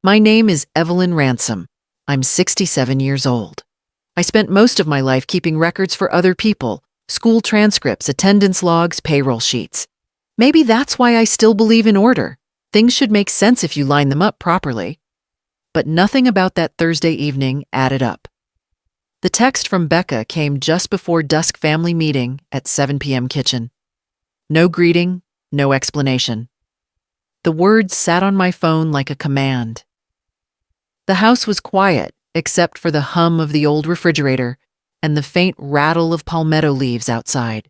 My name is Evelyn Ransome. I'm 67 years old. I spent most of my life keeping records for other people, school transcripts, attendance logs, payroll sheets. Maybe that's why I still believe in order. Things should make sense if you line them up properly. But nothing about that Thursday evening added up. The text from Becca came just before dusk family meeting at 7 p.m. kitchen. No greeting, no explanation. The words sat on my phone like a command. The house was quiet, except for the hum of the old refrigerator and the faint rattle of palmetto leaves outside.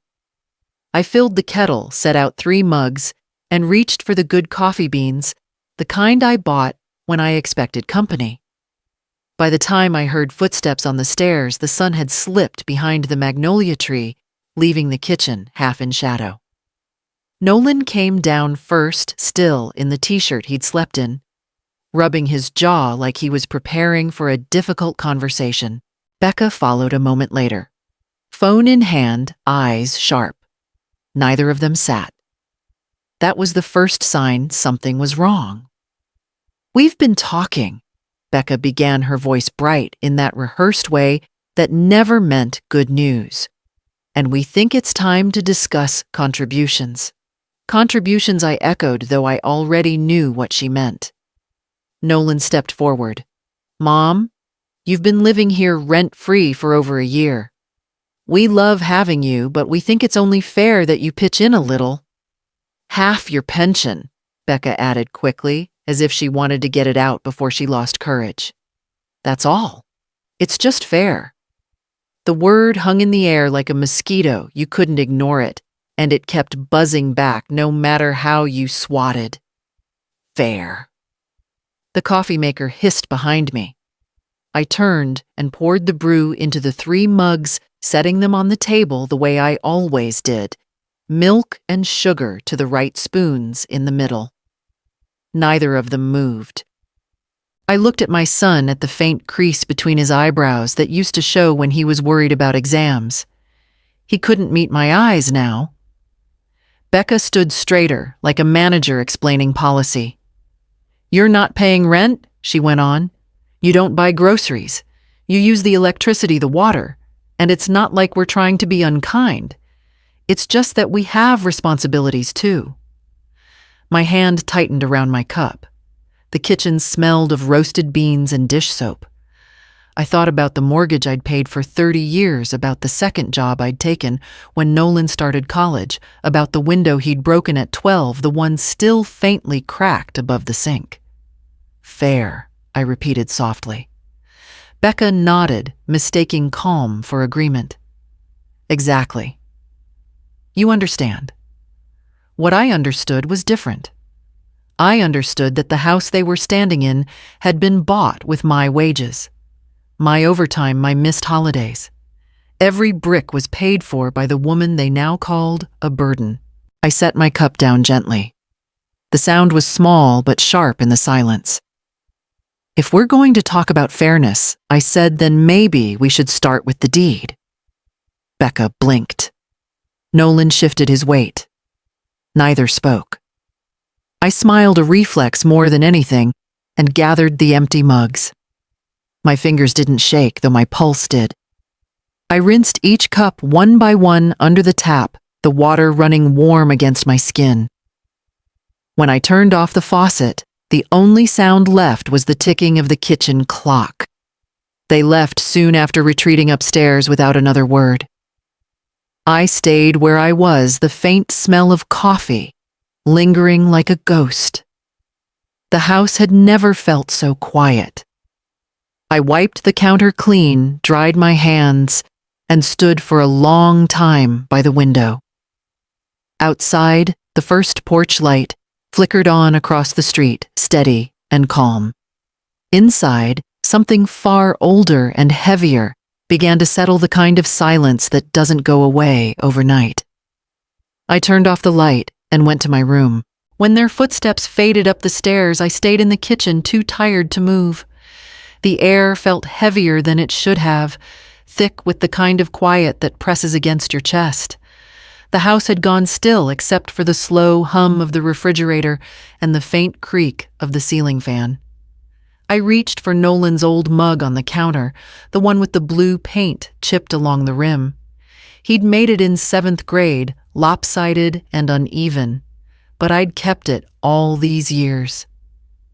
I filled the kettle, set out 3 mugs, and reached for the good coffee beans, the kind I bought when I expected company. By the time I heard footsteps on the stairs, the sun had slipped behind the magnolia tree, leaving the kitchen half in shadow. Nolan came down first, still in the t-shirt he'd slept in, rubbing his jaw like he was preparing for a difficult conversation. Becca followed a moment later, phone in hand, eyes sharp. Neither of them sat. That was the first sign something was wrong. "We've been talking," Becca began, her voice bright in that rehearsed way that never meant good news. "And we think it's time to discuss contributions." Contributions, I echoed, though I already knew what she meant. Nolan stepped forward. "Mom, you've been living here rent-free for over a year. We love having you, but we think it's only fair that you pitch in a little." "Half your pension," Becca added quickly, as if she wanted to get it out before she lost courage. "That's all. It's just fair." The word hung in the air like a mosquito. You couldn't ignore it, and it kept buzzing back no matter how you swatted. Fair. The coffee maker hissed behind me. I turned and poured the brew into the 3 mugs, setting them on the table the way I always did, milk and sugar to the right spoons in the middle. Neither of them moved. I looked at my son, at the faint crease between his eyebrows that used to show when he was worried about exams. He couldn't meet my eyes now. Becca stood straighter, like a manager explaining policy. "You're not paying rent," she went on. "You don't buy groceries. You use the electricity, the water. And it's not like we're trying to be unkind. It's just that we have responsibilities too." My hand tightened around my cup. The kitchen smelled of roasted beans and dish soap. I thought about the mortgage I'd paid for 30 years, about the second job I'd taken when Nolan started college, about the window he'd broken at 12, the one still faintly cracked above the sink. "Fair," I repeated softly. Becca nodded, mistaking calm for agreement. "Exactly. You understand." What I understood was different. I understood that the house they were standing in had been bought with my wages. My overtime, my missed holidays. Every brick was paid for by the woman they now called a burden. I set my cup down gently. The sound was small but sharp in the silence. "If we're going to talk about fairness," I said, "then maybe we should start with the deed." Becca blinked. Nolan shifted his weight. Neither spoke. I smiled, a reflex more than anything, and gathered the empty mugs. My fingers didn't shake, though my pulse did. I rinsed each cup one by one under the tap, the water running warm against my skin. When I turned off the faucet, the only sound left was the ticking of the kitchen clock. They left soon after retreating upstairs without another word. I stayed where I was, the faint smell of coffee, lingering like a ghost. The house had never felt so quiet. I wiped the counter clean, dried my hands, and stood for a long time by the window. Outside, the first porch light flickered on across the street, steady and calm. Inside, something far older and heavier began to settle, the kind of silence that doesn't go away overnight. I turned off the light and went to my room. When their footsteps faded up the stairs, I stayed in the kitchen, too tired to move. The air felt heavier than it should have, thick with the kind of quiet that presses against your chest. The house had gone still except for the slow hum of the refrigerator and the faint creak of the ceiling fan. I reached for Nolan's old mug on the counter, the one with the blue paint chipped along the rim. He'd made it in 7th grade, lopsided and uneven, but I'd kept it all these years.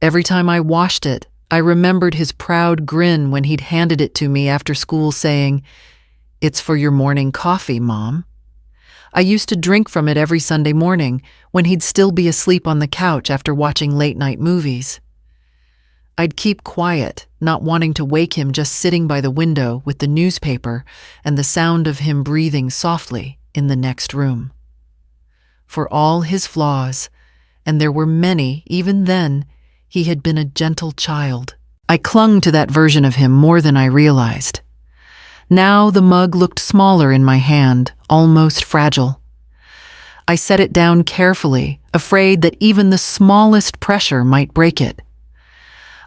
Every time I washed it, I remembered his proud grin when he'd handed it to me after school saying, "It's for your morning coffee, Mom." I used to drink from it every Sunday morning when he'd still be asleep on the couch after watching late-night movies. I'd keep quiet, not wanting to wake him, just sitting by the window with the newspaper and the sound of him breathing softly in the next room. For all his flaws, and there were many even then, he had been a gentle child. I clung to that version of him more than I realized. Now the mug looked smaller in my hand, almost fragile. I set it down carefully, afraid that even the smallest pressure might break it.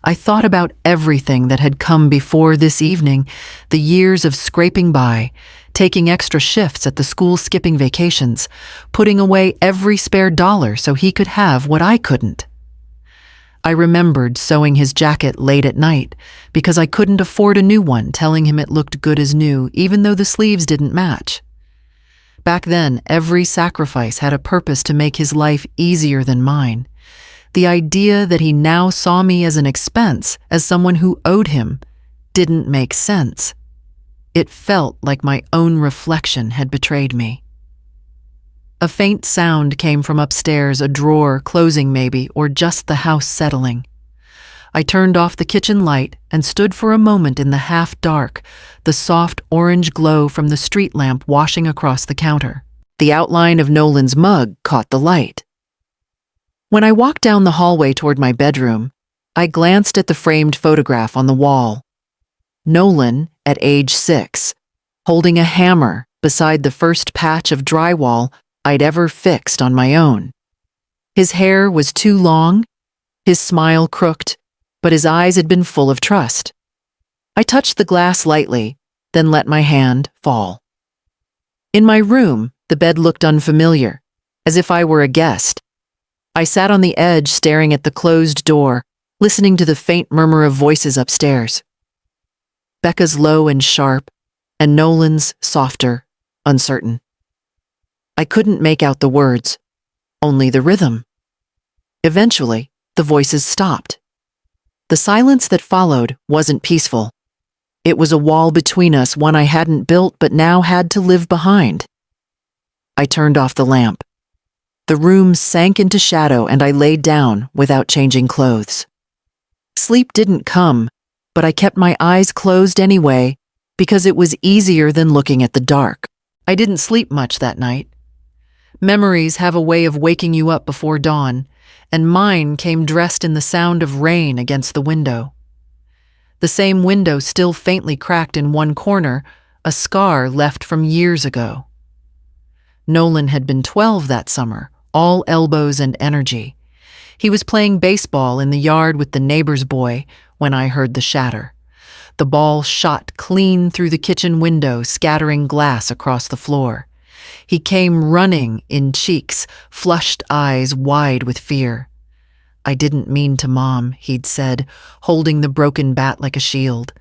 I thought about everything that had come before this evening, the years of scraping by, taking extra shifts at the school, skipping vacations, putting away every spare dollar so he could have what I couldn't. I remembered sewing his jacket late at night because I couldn't afford a new one, telling him it looked good as new even though the sleeves didn't match. Back then, every sacrifice had a purpose to make his life easier than mine. The idea that he now saw me as an expense, as someone who owed him, didn't make sense. It felt like my own reflection had betrayed me. A faint sound came from upstairs, a drawer closing maybe, or just the house settling. I turned off the kitchen light and stood for a moment in the half-dark, the soft orange glow from the street lamp washing across the counter. The outline of Nolan's mug caught the light. When I walked down the hallway toward my bedroom, I glanced at the framed photograph on the wall. Nolan, at age 6, holding a hammer beside the first patch of drywall I'd ever fixed on my own. His hair was too long, his smile crooked, but his eyes had been full of trust. I touched the glass lightly, then let my hand fall. In my room, the bed looked unfamiliar, as if I were a guest. I sat on the edge, staring at the closed door, listening to the faint murmur of voices upstairs. Becca's low and sharp, and Nolan's softer, uncertain. I couldn't make out the words, only the rhythm. Eventually, the voices stopped. The silence that followed wasn't peaceful. It was a wall between us, one I hadn't built but now had to live behind. I turned off the lamp. The room sank into shadow and I laid down without changing clothes. Sleep didn't come, but I kept my eyes closed anyway because it was easier than looking at the dark. I didn't sleep much that night. Memories have a way of waking you up before dawn, and mine came dressed in the sound of rain against the window. The same window still faintly cracked in one corner, a scar left from years ago. Nolan had been 12 that summer, all elbows and energy. He was playing baseball in the yard with the neighbor's boy when I heard the shatter. The ball shot clean through the kitchen window, scattering glass across the floor. He came running in cheeks, flushed eyes wide with fear. "I didn't mean to, Mom," he'd said, holding the broken bat like a shield.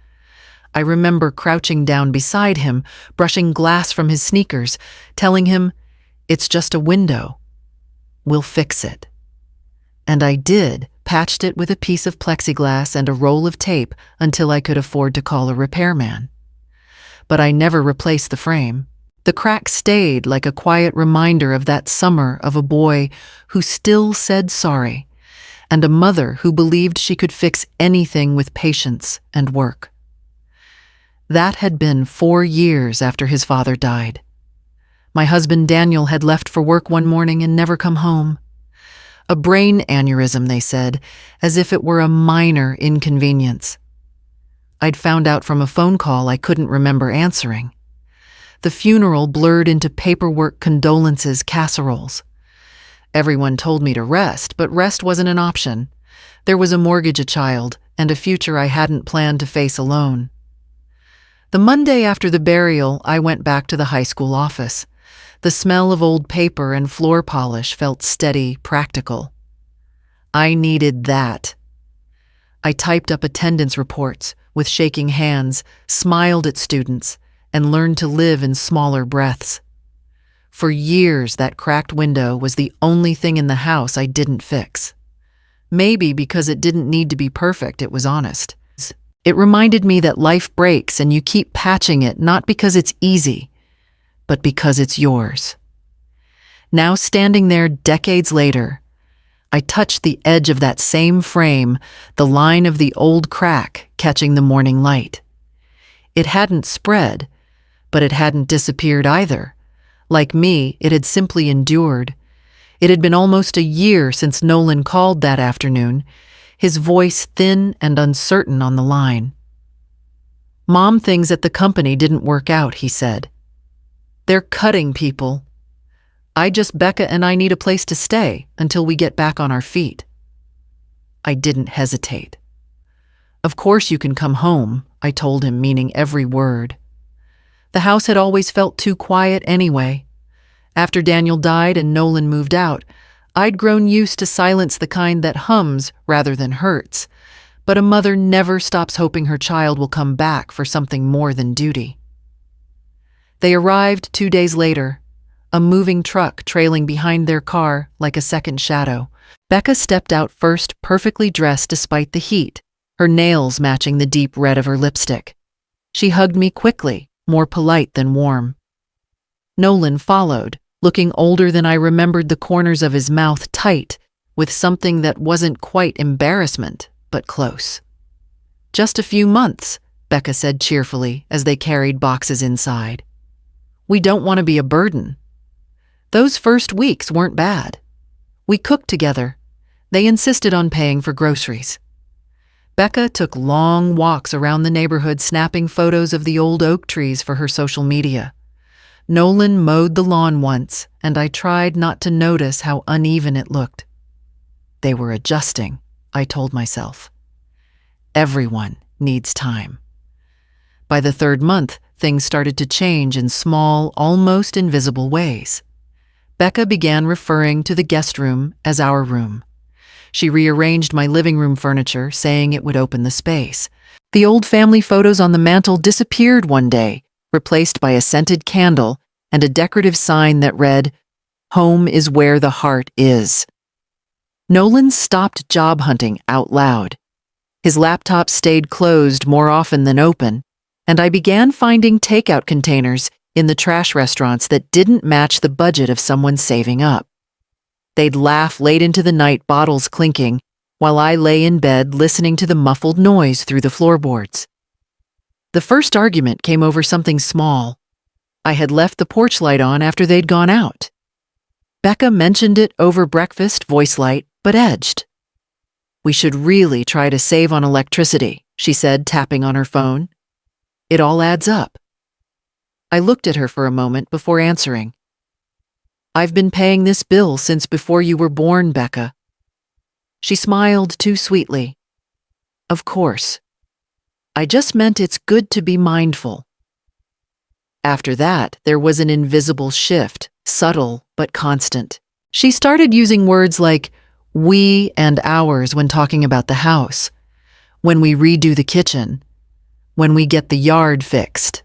I remember crouching down beside him, brushing glass from his sneakers, telling him, "It's just a window. We'll fix it." And I did, patched it with a piece of plexiglass and a roll of tape until I could afford to call a repairman. But I never replaced the frame. The crack stayed like a quiet reminder of that summer, of a boy who still said sorry, and a mother who believed she could fix anything with patience and work. That had been 4 years after his father died. My husband Daniel had left for work one morning and never come home. A brain aneurysm, they said, as if it were a minor inconvenience. I'd found out from a phone call I couldn't remember answering. The funeral blurred into paperwork, condolences, casseroles. Everyone told me to rest, but rest wasn't an option. There was a mortgage, a child, and a future I hadn't planned to face alone. The Monday after the burial, I went back to the high school office. The smell of old paper and floor polish felt steady, practical. I needed that. I typed up attendance reports with shaking hands, smiled at students, and learned to live in smaller breaths. For years, that cracked window was the only thing in the house I didn't fix. Maybe because it didn't need to be perfect, it was honest. It reminded me that life breaks and you keep patching it not because it's easy, but because it's yours. Now standing there decades later, I touched the edge of that same frame, the line of the old crack catching the morning light. It hadn't spread, but it hadn't disappeared either. Like me, it had simply endured. It had been almost a year since Nolan called that afternoon, his voice thin and uncertain on the line. "Mom, things at the company didn't work out," he said. "They're cutting people. Becca and I need a place to stay until we get back on our feet." I didn't hesitate. "Of course you can come home," I told him, meaning every word. The house had always felt too quiet anyway. After Daniel died and Nolan moved out, I'd grown used to silence the kind that hums rather than hurts, but a mother never stops hoping her child will come back for something more than duty. They arrived 2 days later, a moving truck trailing behind their car like a second shadow. Becca stepped out first, perfectly dressed despite the heat, her nails matching the deep red of her lipstick. She hugged me quickly, more polite than warm. Nolan followed, looking older than I remembered, the corners of his mouth tight, with something that wasn't quite embarrassment, but close. "Just a few months," Becca said cheerfully as they carried boxes inside. "We don't want to be a burden." Those first weeks weren't bad. We cooked together. They insisted on paying for groceries. Becca took long walks around the neighborhood, snapping photos of the old oak trees for her social media. Nolan mowed the lawn once, and I tried not to notice how uneven it looked. They were adjusting, I told myself. Everyone needs time. By the 3rd month, things started to change in small, almost invisible ways. Becca began referring to the guest room as our room. She rearranged my living room furniture, saying it would open the space. The old family photos on the mantel disappeared one day, replaced by a scented candle and a decorative sign that read, "Home is where the heart is." Nolan stopped job hunting out loud. His laptop stayed closed more often than open, and I began finding takeout containers in the trash restaurants that didn't match the budget of someone saving up. They'd laugh late into the night, bottles clinking, while I lay in bed listening to the muffled noise through the floorboards. The first argument came over something small. I had left the porch light on after they'd gone out. Becca mentioned it over breakfast, voice light, but edged. "We should really try to save on electricity," she said, tapping on her phone. "It all adds up." I looked at her for a moment before answering. "I've been paying this bill since before you were born, Becca." She smiled too sweetly. "Of course. I just meant it's good to be mindful." After that, there was an invisible shift, subtle but constant. She started using words like "we" and "ours" when talking about the house, when we redo the kitchen, when we get the yard fixed.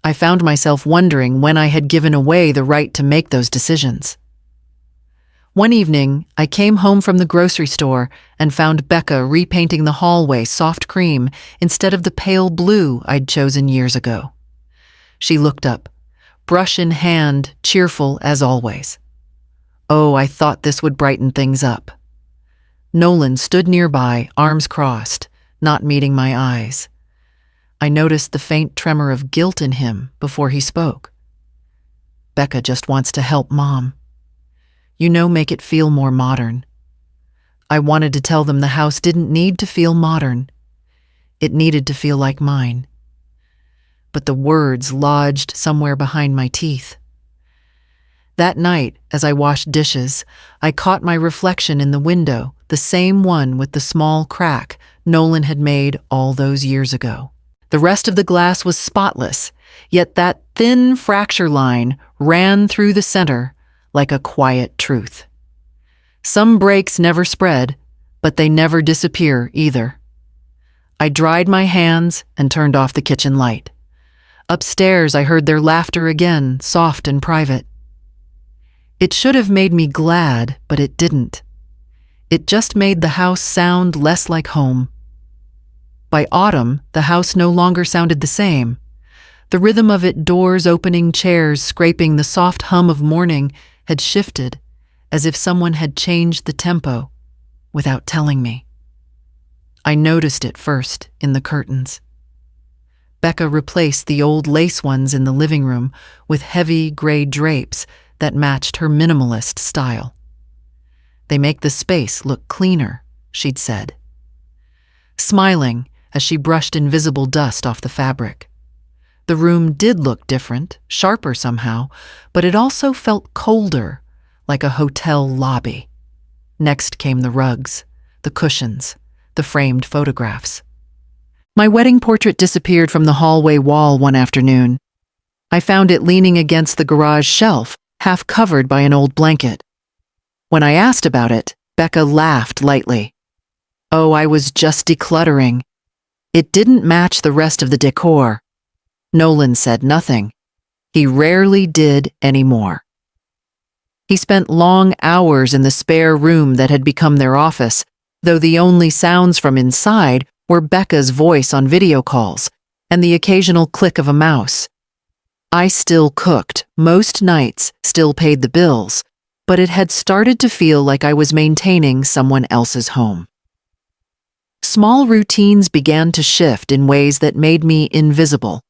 I found myself wondering when I had given away the right to make those decisions. One evening, I came home from the grocery store and found Becca repainting the hallway soft cream instead of the pale blue I'd chosen years ago. She looked up, brush in hand, cheerful as always. Oh, I thought this would brighten things up. Nolan stood nearby, arms crossed, not meeting my eyes. I noticed the faint tremor of guilt in him before he spoke. "Becca just wants to help Mom. Make it feel more modern." I wanted to tell them the house didn't need to feel modern. It needed to feel like mine. But the words lodged somewhere behind my teeth. That night, as I washed dishes, I caught my reflection in the window, the same one with the small crack Nolan had made all those years ago. The rest of the glass was spotless, yet that thin fracture line ran through the center like a quiet truth. Some breaks never spread, but they never disappear either. I dried my hands and turned off the kitchen light. Upstairs, I heard their laughter again, soft and private. It should have made me glad, but it didn't. It just made the house sound less like home. By autumn, the house no longer sounded the same. The rhythm of it, doors opening, chairs scraping, the soft hum of morning had shifted, as if someone had changed the tempo without telling me. I noticed it first in the curtains. Becca replaced the old lace ones in the living room with heavy gray drapes that matched her minimalist style. "They make the space look cleaner," she'd said, smiling as she brushed invisible dust off the fabric. The room did look different, sharper somehow, but it also felt colder, like a hotel lobby. Next came the rugs, the cushions, the framed photographs. My wedding portrait disappeared from the hallway wall one afternoon. I found it leaning against the garage shelf, half covered by an old blanket. When I asked about it, Becca laughed lightly. "Oh, I was just decluttering. It didn't match the rest of the decor." Nolan said nothing. He rarely did anymore. He spent long hours in the spare room that had become their office, though the only sounds from inside were Becca's voice on video calls and the occasional click of a mouse. I still cooked, most nights, still paid the bills, but it had started to feel like I was maintaining someone else's home. Small routines began to shift in ways that made me invisible.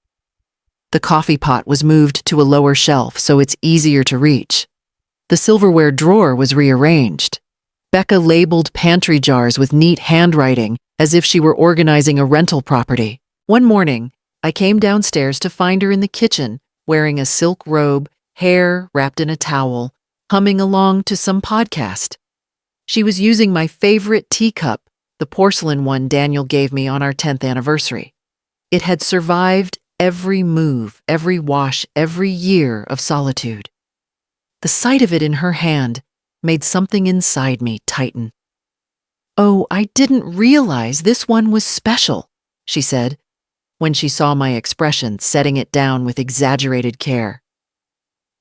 The coffee pot was moved to a lower shelf so it's easier to reach. The silverware drawer was rearranged. Becca labeled pantry jars with neat handwriting as if she were organizing a rental property. One morning, I came downstairs to find her in the kitchen, wearing a silk robe, hair wrapped in a towel, humming along to some podcast. She was using my favorite teacup, the porcelain one Daniel gave me on our 10th anniversary. It had survived every move, every wash, every year of solitude. The sight of it in her hand made something inside me tighten. "Oh, I didn't realize this one was special," she said, when she saw my expression, setting it down with exaggerated care.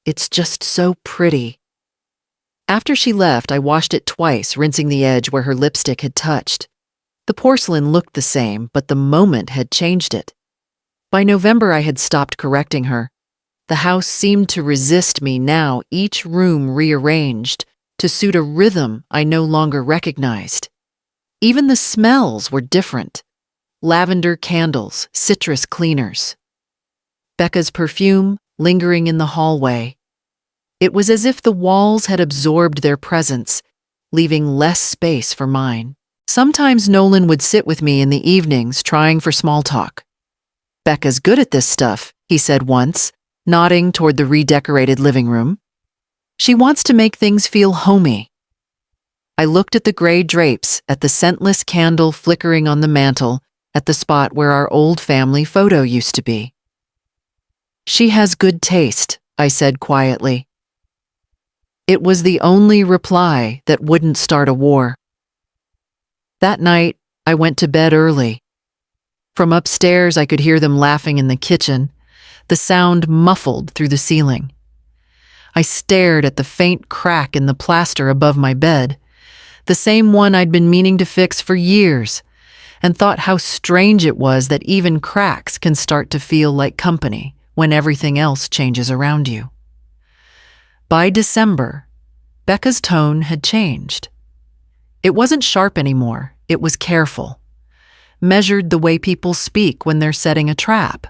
"It's just so pretty." After she left, I washed it twice, rinsing the edge where her lipstick had touched. The porcelain looked the same, but the moment had changed it. By November, I had stopped correcting her. The house seemed to resist me now, each room rearranged to suit a rhythm I no longer recognized. Even the smells were different. Lavender candles, citrus cleaners. Becca's perfume lingering in the hallway. It was as if the walls had absorbed their presence, leaving less space for mine. Sometimes Nolan would sit with me in the evenings trying for small talk. "Becca's good at this stuff," he said once, nodding toward the redecorated living room. "She wants to make things feel homey." I looked at the gray drapes, at the scentless candle flickering on the mantel, at the spot where our old family photo used to be. "She has good taste," I said quietly. It was the only reply that wouldn't start a war. That night, I went to bed early. From upstairs, I could hear them laughing in the kitchen, the sound muffled through the ceiling. I stared at the faint crack in the plaster above my bed, the same one I'd been meaning to fix for years, and thought how strange it was that even cracks can start to feel like company when everything else changes around you. By December, Becca's tone had changed. It wasn't sharp anymore, it was careful. Measured the way people speak when they're setting a trap,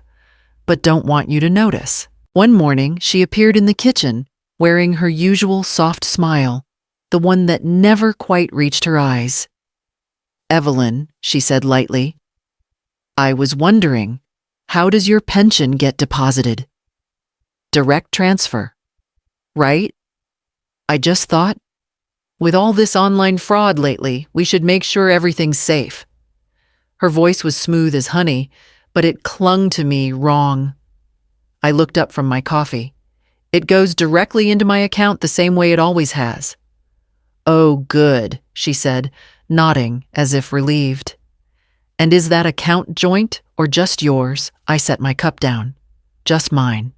but don't want you to notice. One morning, she appeared in the kitchen, wearing her usual soft smile, the one that never quite reached her eyes. "Evelyn," she said lightly, "I was wondering, how does your pension get deposited?" "Direct transfer. Right? I just thought, with all this online fraud lately, we should make sure everything's safe." Her voice was smooth as honey, but it clung to me wrong. I looked up from my coffee. "It goes directly into my account the same way it always has." "Oh, good," she said, nodding as if relieved. "And is that account joint or just yours?" I set my cup down. "Just mine."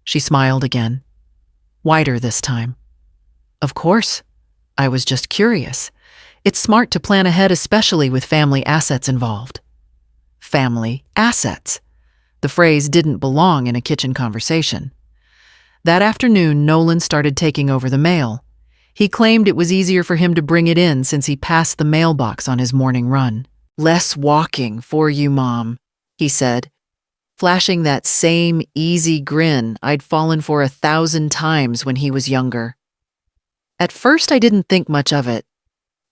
She smiled again, wider this time. "Of course. I was just curious. It's smart to plan ahead, especially with family assets involved." Family assets. The phrase didn't belong in a kitchen conversation. That afternoon, Nolan started taking over the mail. He claimed it was easier for him to bring it in since he passed the mailbox on his morning run. "Less walking for you, Mom," he said, flashing that same easy grin I'd fallen for 1,000 times when he was younger. At first, I didn't think much of it,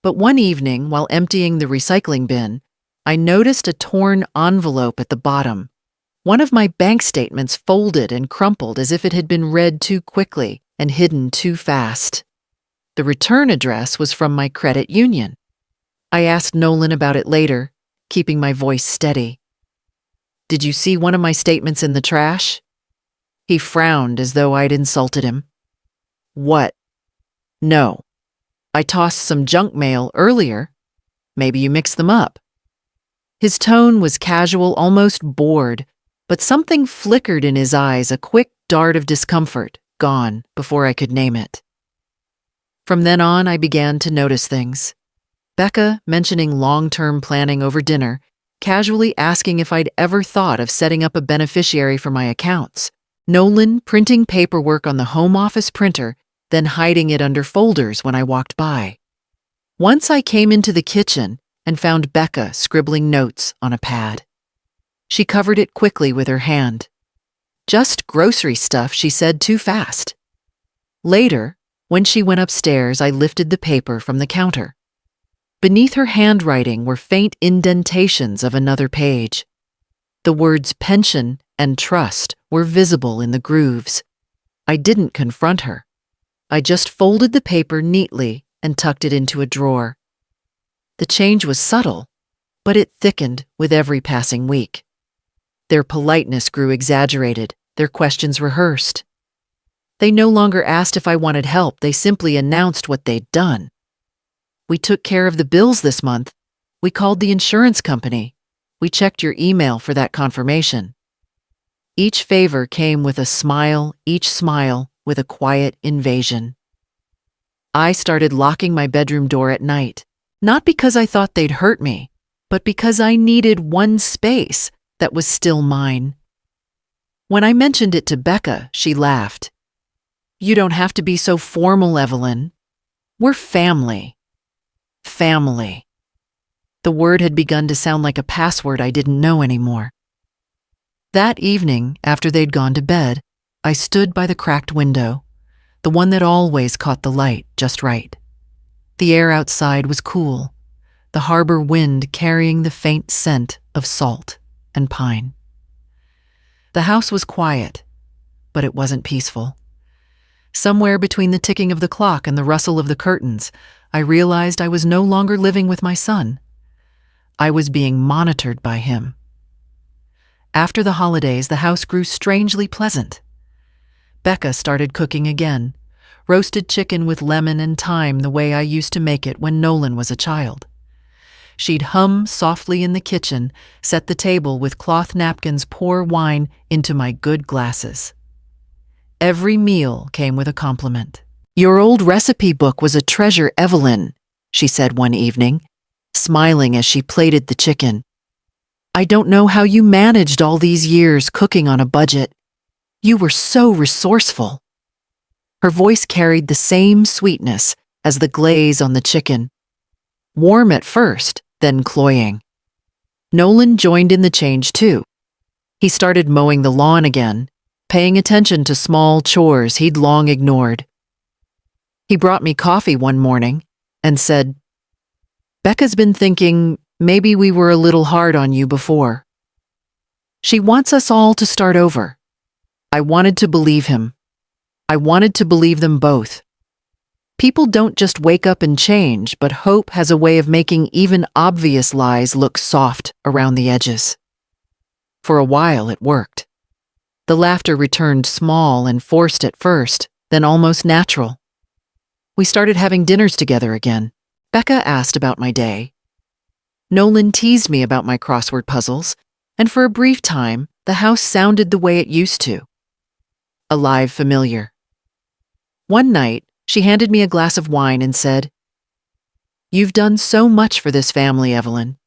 but one evening, while emptying the recycling bin, I noticed a torn envelope at the bottom. One of my bank statements folded and crumpled as if it had been read too quickly and hidden too fast. The return address was from my credit union. I asked Nolan about it later, keeping my voice steady. "Did you see one of my statements in the trash?" He frowned as though I'd insulted him. "What?" "No. I tossed some junk mail earlier. Maybe you mixed them up." His tone was casual, almost bored, but something flickered in his eyes, a quick dart of discomfort, gone before I could name it. From then on, I began to notice things. Becca mentioning long-term planning over dinner, casually asking if I'd ever thought of setting up a beneficiary for my accounts. Nolan printing paperwork on the home office printer, then hiding it under folders when I walked by. Once I came into the kitchen and found Becca scribbling notes on a pad. She covered it quickly with her hand. "Just grocery stuff," she said too fast. Later, when she went upstairs, I lifted the paper from the counter. Beneath her handwriting were faint indentations of another page. The words pension and trust were visible in the grooves. I didn't confront her. I just folded the paper neatly and tucked it into a drawer. The change was subtle, but it thickened with every passing week. Their politeness grew exaggerated, their questions rehearsed. They no longer asked if I wanted help, they simply announced what they'd done. "We took care of the bills this month. We called the insurance company. We checked your email for that confirmation." Each favor came with a smile, each smile with a quiet invasion. I started locking my bedroom door at night, not because I thought they'd hurt me, but because I needed one space that was still mine. When I mentioned it to Becca, she laughed. "You don't have to be so formal, Evelyn. We're family." Family. The word had begun to sound like a password I didn't know anymore. That evening, after they'd gone to bed, I stood by the cracked window, the one that always caught the light just right. The air outside was cool, the harbor wind carrying the faint scent of salt and pine. The house was quiet, but it wasn't peaceful. Somewhere between the ticking of the clock and the rustle of the curtains, I realized I was no longer living with my son. I was being monitored by him. After the holidays, the house grew strangely pleasant. Becca started cooking again, roasted chicken with lemon and thyme the way I used to make it when Nolan was a child. She'd hum softly in the kitchen, set the table with cloth napkins, pour wine into my good glasses. Every meal came with a compliment. "Your old recipe book was a treasure, Evelyn," she said one evening, smiling as she plated the chicken. "I don't know how you managed all these years cooking on a budget. You were so resourceful." Her voice carried the same sweetness as the glaze on the chicken. Warm at first, then cloying. Nolan joined in the change too. He started mowing the lawn again, paying attention to small chores he'd long ignored. He brought me coffee one morning and said, "Becca's been thinking maybe we were a little hard on you before. She wants us all to start over." I wanted to believe him. I wanted to believe them both. People don't just wake up and change, but hope has a way of making even obvious lies look soft around the edges. For a while, it worked. The laughter returned small and forced at first, then almost natural. We started having dinners together again, Becca asked about my day. Nolan teased me about my crossword puzzles, and for a brief time, the house sounded the way it used to. Alive, familiar. One night, she handed me a glass of wine and said, "You've done so much for this family, Evelyn.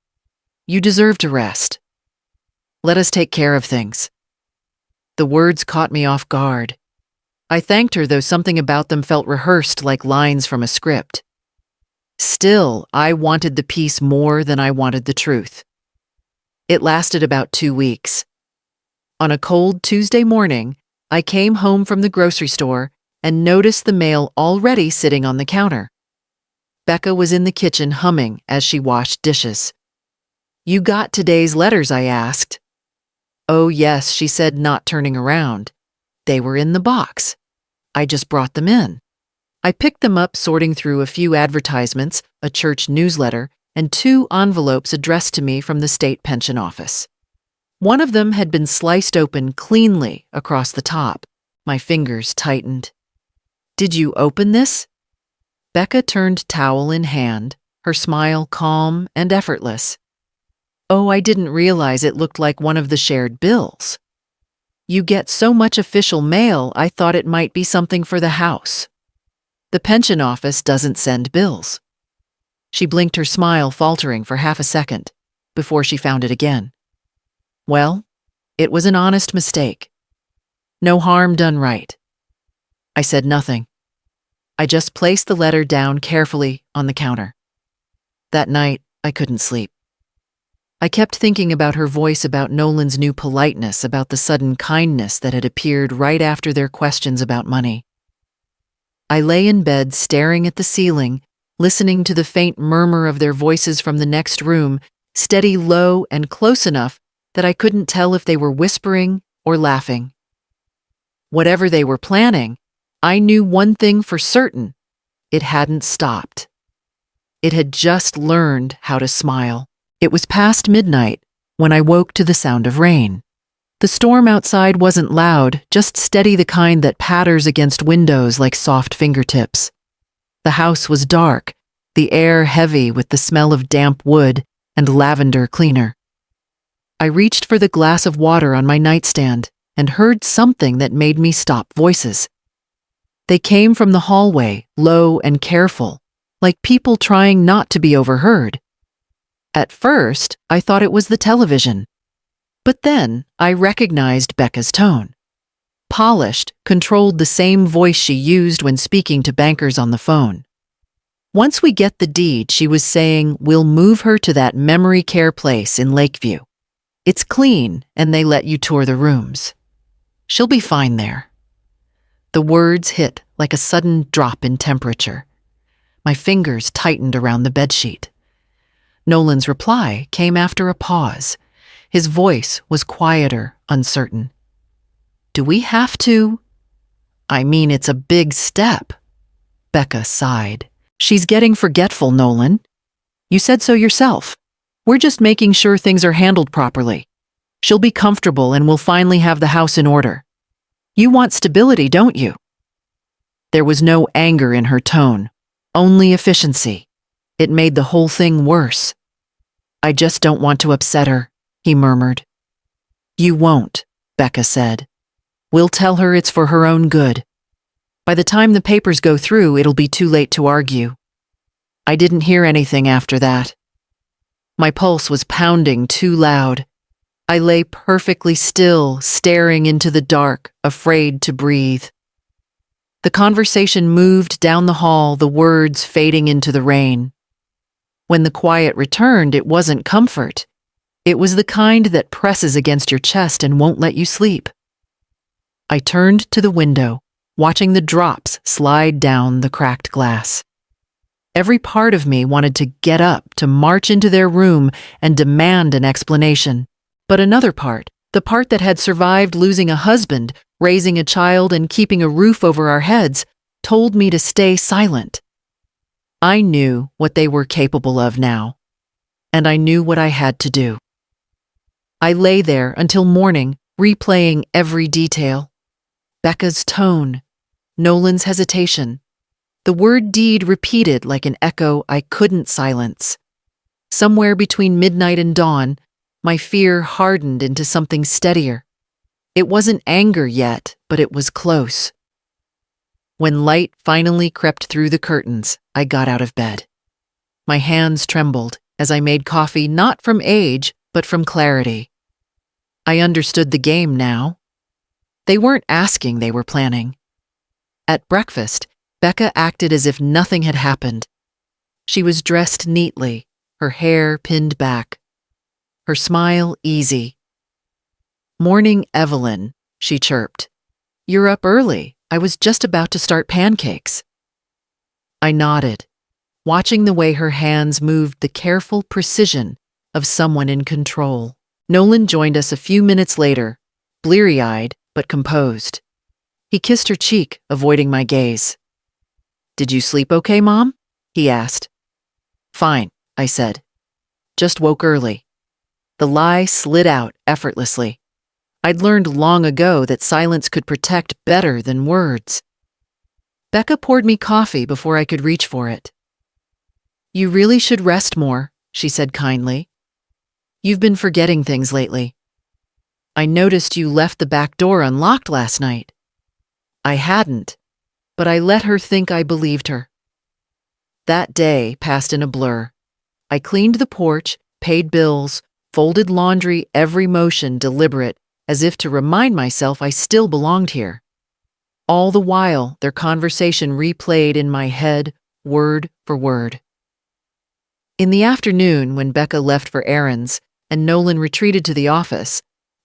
You deserve to rest. Let us take care of things." The words caught me off guard. I thanked her, though something about them felt rehearsed like lines from a script. Still, I wanted the peace more than I wanted the truth. It lasted about 2 weeks. On a cold Tuesday morning, I came home from the grocery store and noticed the mail already sitting on the counter. Becca was in the kitchen humming as she washed dishes. "You got today's letters?" I asked. "Oh, yes," she said, not turning around. "They were in the box. I just brought them in." I picked them up, sorting through a few advertisements, a church newsletter, and 2 envelopes addressed to me from the state pension office. One of them had been sliced open cleanly across the top. My fingers tightened. "Did you open this?" Becca turned towel in hand, her smile calm and effortless. "Oh, I didn't realize it looked like one of the shared bills. You get so much official mail, I thought it might be something for the house. The pension office doesn't send bills." She blinked, her smile faltering for half a second before she found it again. "Well, it was an honest mistake. No harm done right." I said nothing. I just placed the letter down carefully on the counter. That night, I couldn't sleep. I kept thinking about her voice, about Nolan's new politeness, about the sudden kindness that had appeared right after their questions about money. I lay in bed staring at the ceiling, listening to the faint murmur of their voices from the next room, steady, low, and close enough that I couldn't tell if they were whispering or laughing. Whatever they were planning, I knew one thing for certain: it hadn't stopped. It had just learned how to smile. It was past midnight when I woke to the sound of rain. The storm outside wasn't loud, just steady, the kind that patters against windows like soft fingertips. The house was dark, the air heavy with the smell of damp wood and lavender cleaner. I reached for the glass of water on my nightstand and heard something that made me stop. Voices. They came from the hallway, low and careful, like people trying not to be overheard. At first, I thought it was the television. But then I recognized Becca's tone. Polished, controlled, the same voice she used when speaking to bankers on the phone. "Once we get the deed," she was saying, "we'll move her to that memory care place in Lakeview. It's clean, and they let you tour the rooms. She'll be fine there." The words hit like a sudden drop in temperature. My fingers tightened around the bedsheet. Nolan's reply came after a pause. His voice was quieter, uncertain. "Do we have to?" "I mean, it's a big step." Becca sighed. "She's getting forgetful, Nolan. You said so yourself. We're just making sure things are handled properly. She'll be comfortable and we'll finally have the house in order. You want stability, don't you?" There was no anger in her tone, only efficiency. It made the whole thing worse. "I just don't want to upset her," he murmured. "You won't," Becca said. "We'll tell her it's for her own good. By the time the papers go through, it'll be too late to argue." I didn't hear anything after that. My pulse was pounding too loud. I lay perfectly still, staring into the dark, afraid to breathe. The conversation moved down the hall, the words fading into the rain. When the quiet returned, it wasn't comfort. It was the kind that presses against your chest and won't let you sleep. I turned to the window, watching the drops slide down the cracked glass. Every part of me wanted to get up, to march into their room and demand an explanation. But another part, the part that had survived losing a husband, raising a child, and keeping a roof over our heads, told me to stay silent. I knew what they were capable of now, and I knew what I had to do. I lay there until morning, replaying every detail. Becca's tone, Nolan's hesitation, The word deed repeated like an echo I couldn't silence. Somewhere between midnight and dawn, my fear hardened into something steadier. It wasn't anger yet, but it was close. When light finally crept through the curtains, I got out of bed. My hands trembled as I made coffee not from age, but from clarity. I understood the game now. They weren't asking, they were planning. At breakfast, Becca acted as if nothing had happened. She was dressed neatly, her hair pinned back, her smile easy. "Morning, Evelyn," she chirped. "You're up early. I was just about to start pancakes." I nodded, watching the way her hands moved, the careful precision of someone in control. Nolan joined us a few minutes later, bleary-eyed but composed. He kissed her cheek, avoiding my gaze. "Did you sleep okay, Mom?" he asked. "Fine," I said. "Just woke early." The lie slid out effortlessly. I'd learned long ago that silence could protect better than words. Becca poured me coffee before I could reach for it. "You really should rest more," she said kindly. "You've been forgetting things lately. I noticed you left the back door unlocked last night." I hadn't, but I let her think I believed her. That day passed in a blur. I cleaned the porch, paid bills, folded laundry, every motion deliberate, as if to remind myself I still belonged here. All the while, their conversation replayed in my head, word for word. In the afternoon, when Becca left for errands and Nolan retreated to the office,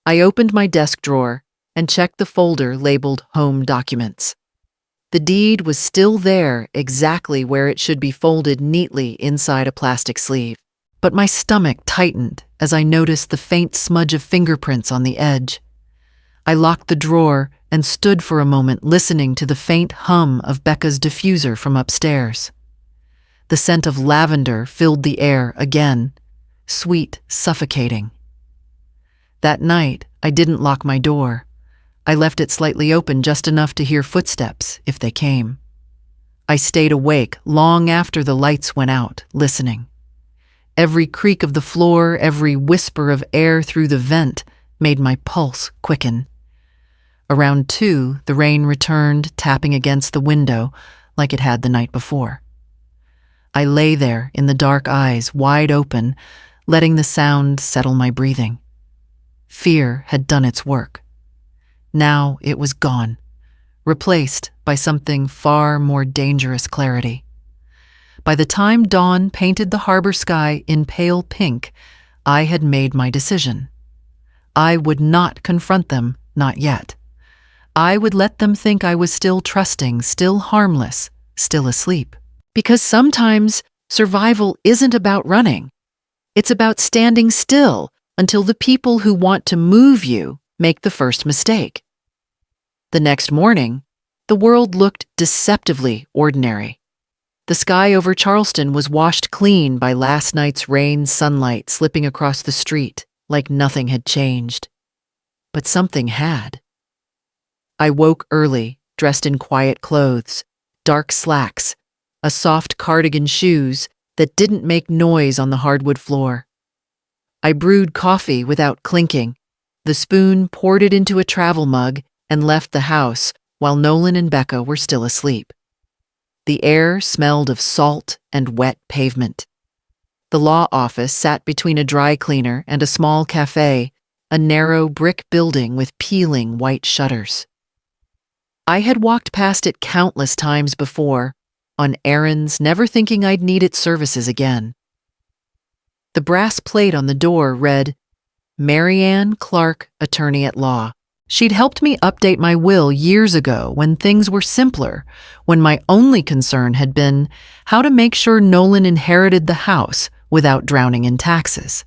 I opened my desk drawer and checked the folder labeled Home Documents. The deed was still there, exactly where it should be, folded neatly inside a plastic sleeve. But my stomach tightened as I noticed the faint smudge of fingerprints on the edge. I locked the drawer and stood for a moment listening to the faint hum of Becca's diffuser from upstairs. The scent of lavender filled the air again, sweet, suffocating. That night, I didn't lock my door. I left it slightly open, just enough to hear footsteps if they came. I stayed awake long after the lights went out, listening. Every creak of the floor, every whisper of air through the vent made my pulse quicken. Around 2, the rain returned, tapping against the window like it had the night before. I lay there in the dark, eyes wide open, letting the sound settle my breathing. Fear had done its work. Now it was gone, replaced by something far more dangerous: clarity. By the time dawn painted the harbor sky in pale pink, I had made my decision. I would not confront them, not yet. I would let them think I was still trusting, still harmless, still asleep. Because sometimes survival isn't about running. It's about standing still until the people who want to move you make the first mistake. The next morning, the world looked deceptively ordinary. The sky over Charleston was washed clean by last night's rain, sunlight slipping across the street like nothing had changed. But something had. I woke early, dressed in quiet clothes, dark slacks, a soft cardigan, shoes that didn't make noise on the hardwood floor. I brewed coffee without clinking. The spoon poured it into a travel mug and left the house while Nolan and Becca were still asleep. The air smelled of salt and wet pavement. The law office sat between a dry cleaner and a small cafe, a narrow brick building with peeling white shutters. I had walked past it countless times before, on errands, never thinking I'd need its services again. The brass plate on the door read, "Marianne Clark, Attorney at Law." She'd helped me update my will years ago when things were simpler, when my only concern had been how to make sure Nolan inherited the house without drowning in taxes.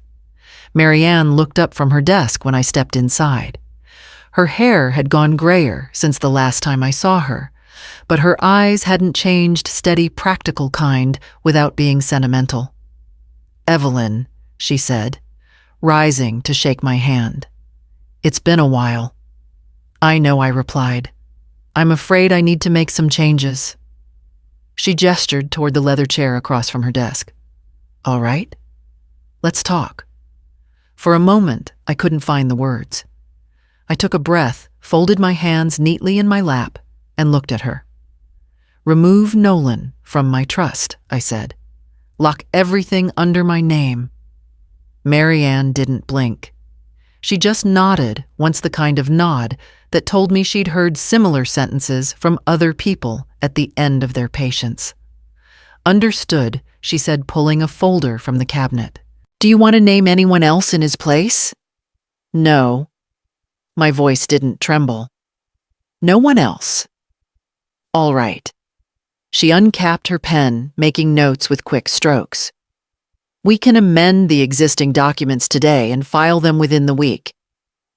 Marianne looked up from her desk when I stepped inside. Her hair had gone grayer since the last time I saw her, but her eyes hadn't changed, steady, practical kind without being sentimental. "Evelyn," she said, rising to shake my hand. "It's been a while." "I know," I replied. "I'm afraid I need to make some changes." She gestured toward the leather chair across from her desk. All right, let's talk. For a moment, I couldn't find the words. I took a breath, folded my hands neatly in my lap, and looked at her. Remove Nolan from my trust, I said. Lock everything under my name. Marianne didn't blink. She just nodded, once the kind of nod that told me she'd heard similar sentences from other people at the end of their patience. Understood, she said, pulling a folder from the cabinet. Do you want to name anyone else in his place? No. My voice didn't tremble. No one else. All right. She uncapped her pen, making notes with quick strokes. We can amend the existing documents today and file them within the week.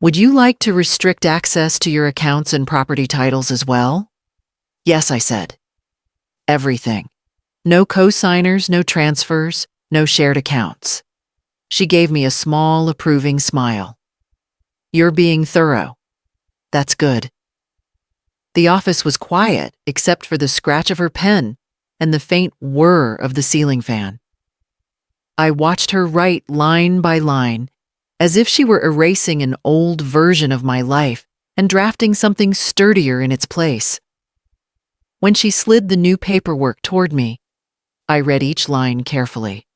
Would you like to restrict access to your accounts and property titles as well? Yes, I said. Everything. No co-signers, no transfers, no shared accounts. She gave me a small, approving smile. You're being thorough. That's good. The office was quiet, except for the scratch of her pen and the faint whir of the ceiling fan. I watched her write line by line, as if she were erasing an old version of my life and drafting something sturdier in its place. When she slid the new paperwork toward me, I read each line carefully.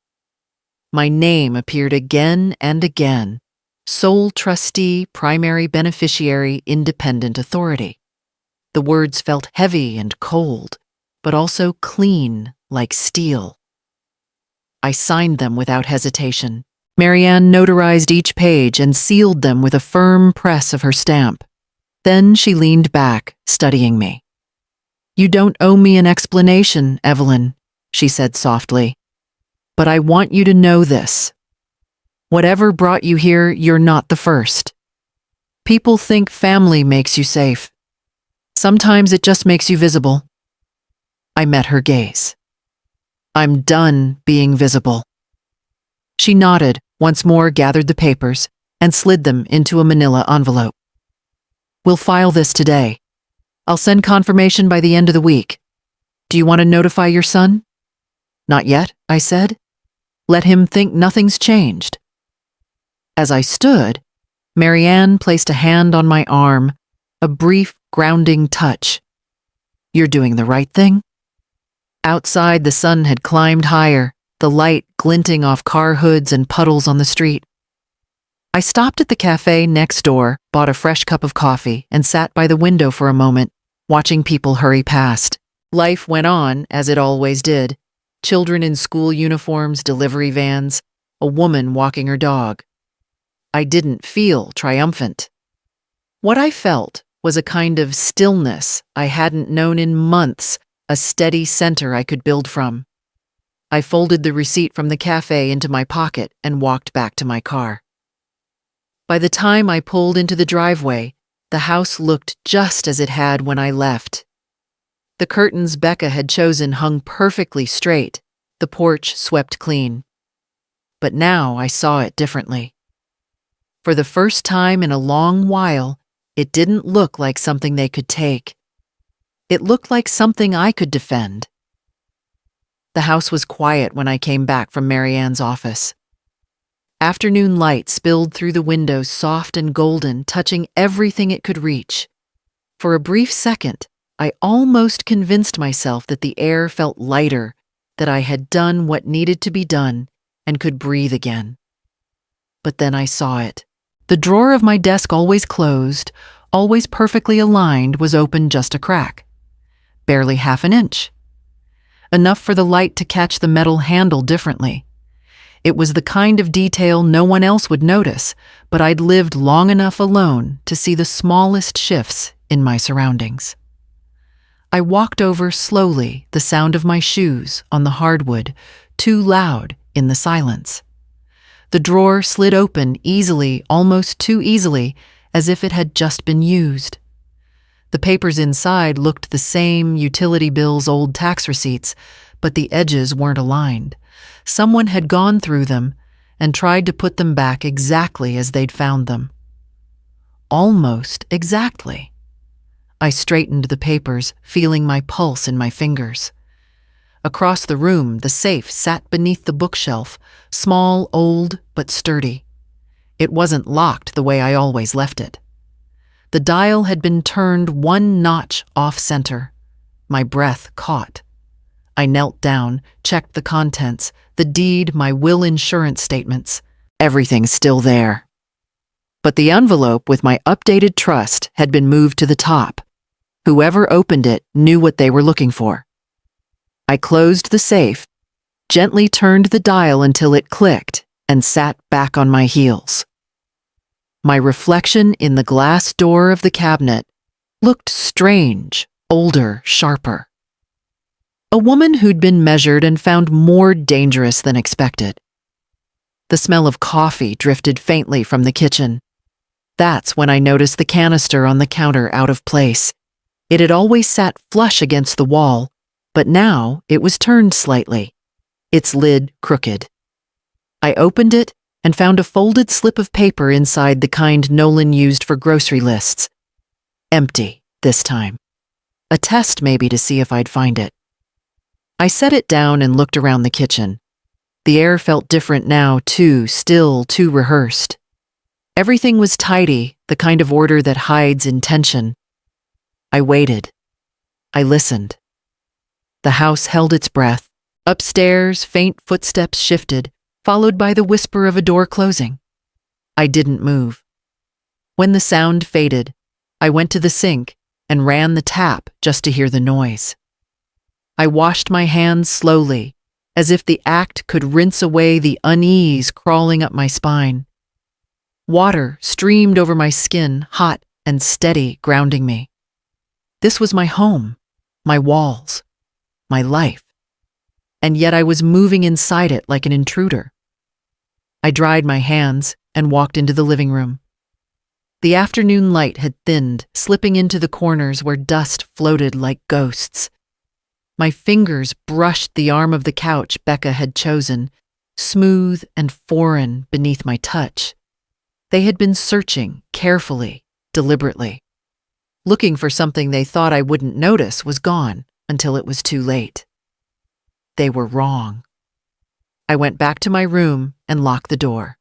My name appeared again and again: sole trustee, primary beneficiary, independent authority. The words felt heavy and cold, but also clean, like steel. I signed them without hesitation. Marianne notarized each page and sealed them with a firm press of her stamp. Then she leaned back, studying me. You don't owe me an explanation, Evelyn, she said softly. But I want you to know this. Whatever brought you here, you're not the first. People think family makes you safe. Sometimes it just makes you visible. I met her gaze. I'm done being visible. She nodded, once more gathered the papers, and slid them into a manila envelope. We'll file this today. I'll send confirmation by the end of the week. Do you want to notify your son? Not yet, I said. Let him think nothing's changed. As I stood, Marianne placed a hand on my arm, a brief, grounding touch. You're doing the right thing? Outside, the sun had climbed higher, the light glinting off car hoods and puddles on the street. I stopped at the cafe next door, bought a fresh cup of coffee, and sat by the window for a moment, watching people hurry past. Life went on, as it always did. Children in school uniforms, delivery vans, a woman walking her dog. I didn't feel triumphant. What I felt was a kind of stillness I hadn't known in months, a steady center I could build from. I folded the receipt from the cafe into my pocket and walked back to my car. By the time I pulled into the driveway, the house looked just as it had when I left. The curtains Becca had chosen hung perfectly straight, the porch swept clean. But now I saw it differently. For the first time in a long while, it didn't look like something they could take. It looked like something I could defend. The house was quiet when I came back from Marianne's office. Afternoon light spilled through the windows, soft and golden, touching everything it could reach. For a brief second, I almost convinced myself that the air felt lighter, that I had done what needed to be done and could breathe again. But then I saw it. The drawer of my desk, always closed, always perfectly aligned, was open just a crack. Barely half an inch. Enough for the light to catch the metal handle differently. It was the kind of detail no one else would notice, but I'd lived long enough alone to see the smallest shifts in my surroundings. I walked over slowly, the sound of my shoes on the hardwood, too loud in the silence. The drawer slid open easily, almost too easily, as if it had just been used. The papers inside looked the same: utility bills, old tax receipts, but the edges weren't aligned. Someone had gone through them and tried to put them back exactly as they'd found them. Almost exactly. I straightened the papers, feeling my pulse in my fingers. Across the room, the safe sat beneath the bookshelf, small, old, but sturdy. It wasn't locked the way I always left it. The dial had been turned one notch off-center. My breath caught. I knelt down, checked the contents, the deed, my will insurance statements. Everything's still there. But the envelope with my updated trust had been moved to the top. Whoever opened it knew what they were looking for. I closed the safe, gently turned the dial until it clicked, and sat back on my heels. My reflection in the glass door of the cabinet looked strange, older, sharper. A woman who'd been measured and found more dangerous than expected. The smell of coffee drifted faintly from the kitchen. That's when I noticed the canister on the counter out of place. It had always sat flush against the wall, but now it was turned slightly, its lid crooked. I opened it and found a folded slip of paper inside, the kind Nolan used for grocery lists. Empty, this time. A test maybe to see if I'd find it. I set it down and looked around the kitchen. The air felt different now, too, still too rehearsed. Everything was tidy, the kind of order that hides intention. I waited. I listened. The house held its breath. Upstairs, faint footsteps shifted, followed by the whisper of a door closing. I didn't move. When the sound faded, I went to the sink and ran the tap just to hear the noise. I washed my hands slowly, as if the act could rinse away the unease crawling up my spine. Water streamed over my skin, hot and steady, grounding me. This was my home, my walls, my life. And yet I was moving inside it like an intruder. I dried my hands and walked into the living room. The afternoon light had thinned, slipping into the corners where dust floated like ghosts. My fingers brushed the arm of the couch Becca had chosen, smooth and foreign beneath my touch. They had been searching carefully, deliberately. Looking for something they thought I wouldn't notice was gone until it was too late. They were wrong. I went back to my room and locked the door.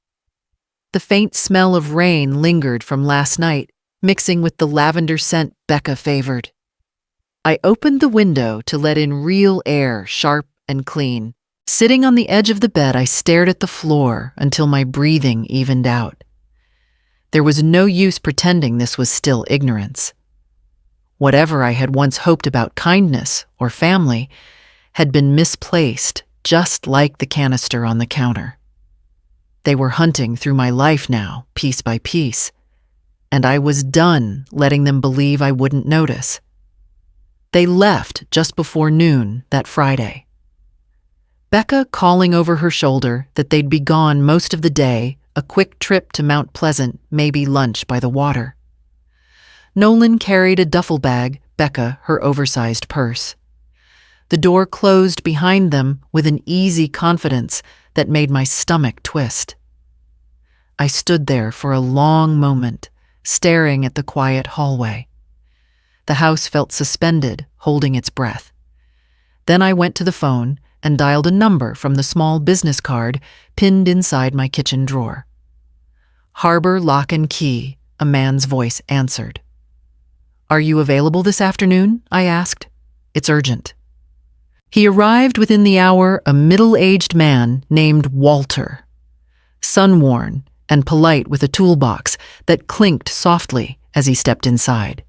The faint smell of rain lingered from last night, mixing with the lavender scent Becca favored. I opened the window to let in real air, sharp and clean. Sitting on the edge of the bed, I stared at the floor until my breathing evened out. There was no use pretending this was still ignorance. Whatever I had once hoped about kindness or family had been misplaced, just like the canister on the counter. They were hunting through my life now, piece by piece, and I was done letting them believe I wouldn't notice. They left just before noon that Friday. Becca calling over her shoulder that they'd be gone most of the day, a quick trip to Mount Pleasant, maybe lunch by the water. Nolan carried a duffel bag, Becca her oversized purse. The door closed behind them with an easy confidence that made my stomach twist. I stood there for a long moment, staring at the quiet hallway. The house felt suspended, holding its breath. Then I went to the phone and dialed a number from the small business card pinned inside my kitchen drawer. Harbor Lock and Key, a man's voice answered. "Are you available this afternoon?" I asked. "It's urgent." He arrived within the hour, a middle-aged man named Walter, sun-worn and polite with a toolbox that clinked softly as he stepped inside.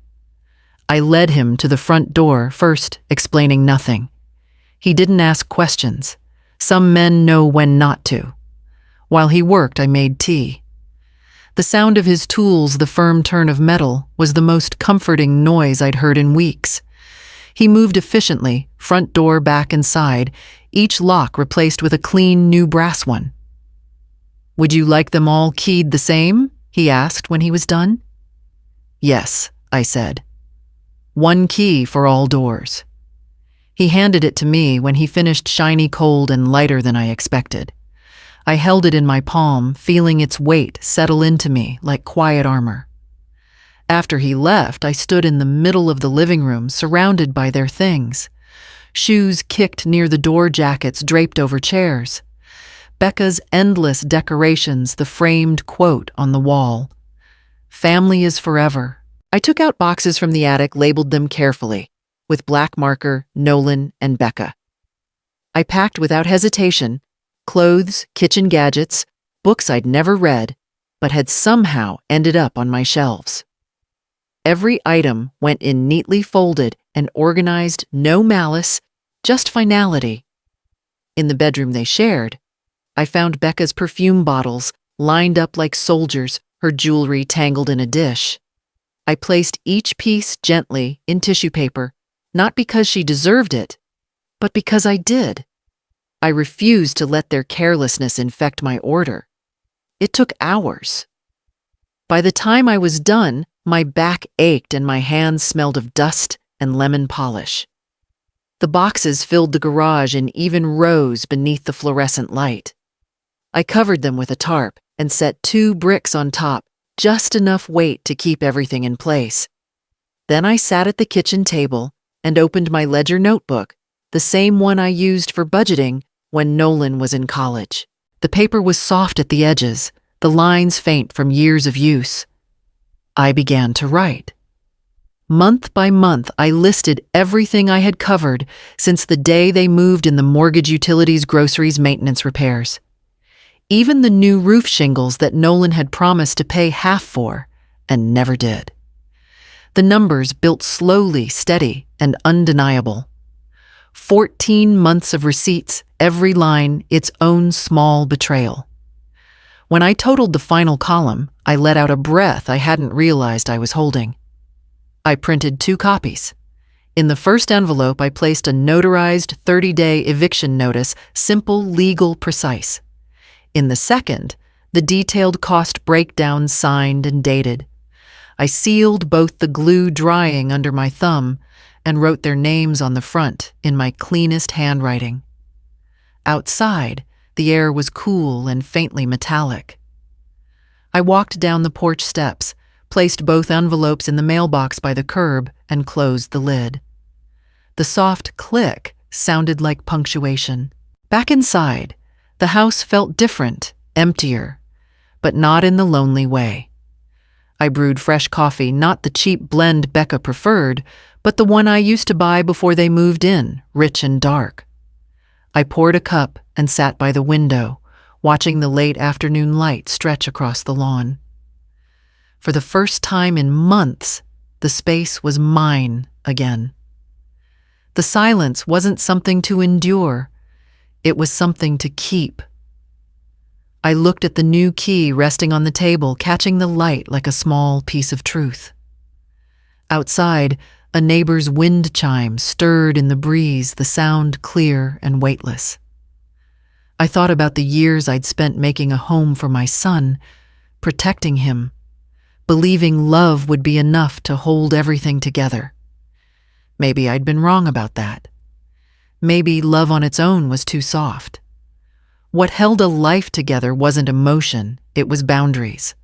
I led him to the front door, first explaining nothing. He didn't ask questions. Some men know when not to. While he worked, I made tea. The sound of his tools, the firm turn of metal, was the most comforting noise I'd heard in weeks. He moved efficiently, front door back and side, each lock replaced with a clean new brass one. "Would you like them all keyed the same?" he asked when he was done. "Yes," I said. "One key for all doors." He handed it to me when he finished, shiny, cold, and lighter than I expected. I held it in my palm, feeling its weight settle into me like quiet armor. After he left, I stood in the middle of the living room, surrounded by their things. shoes kicked near the door jackets draped over chairs. Becca's endless decorations, the framed quote on the wall. Family is forever. I took out boxes from the attic, labeled them carefully, with black marker, Nolan, and Becca. I packed without hesitation, clothes, kitchen gadgets, books I'd never read, but had somehow ended up on my shelves. Every item went in neatly folded and organized, no malice, just finality. In the bedroom they shared, I found Becca's perfume bottles lined up like soldiers, her jewelry tangled in a dish. I placed each piece gently in tissue paper, not because she deserved it, but because I did. I refused to let their carelessness infect my order. It took hours. By the time I was done, my back ached and my hands smelled of dust and lemon polish. The boxes filled the garage in even rows beneath the fluorescent light. I covered them with a tarp and set 2 bricks on top, just enough weight to keep everything in place. Then I sat at the kitchen table and opened my ledger notebook, the same one I used for budgeting when Nolan was in college. The paper was soft at the edges, the lines faint from years of use. I began to write. Month by month, I listed everything I had covered since the day they moved in: the mortgage, utilities, groceries, maintenance, repairs. Even the new roof shingles that Nolan had promised to pay half for, and never did. The numbers built slowly, steady, and undeniable. 14 months of receipts, every line its own small betrayal. When I totaled the final column, I let out a breath I hadn't realized I was holding. I printed 2 copies. In the first envelope, I placed a notarized 30-day eviction notice, simple, legal, precise. In the second, the detailed cost breakdown signed and dated. I sealed both, the glue drying under my thumb, and wrote their names on the front in my cleanest handwriting. Outside, the air was cool and faintly metallic. I walked down the porch steps, placed both envelopes in the mailbox by the curb, and closed the lid. The soft click sounded like punctuation. Back inside, the house felt different, emptier, but not in the lonely way. I brewed fresh coffee, not the cheap blend Becca preferred, but the one I used to buy before they moved in, rich and dark. I poured a cup and sat by the window, watching the late afternoon light stretch across the lawn. For the first time in months, the space was mine again. The silence wasn't something to endure. It was something to keep. I looked at the new key resting on the table, catching the light like a small piece of truth. Outside, a neighbor's wind chime stirred in the breeze, the sound clear and weightless. I thought about the years I'd spent making a home for my son, protecting him, believing love would be enough to hold everything together. Maybe I'd been wrong about that. Maybe love on its own was too soft. What held a life together wasn't emotion, it was boundaries.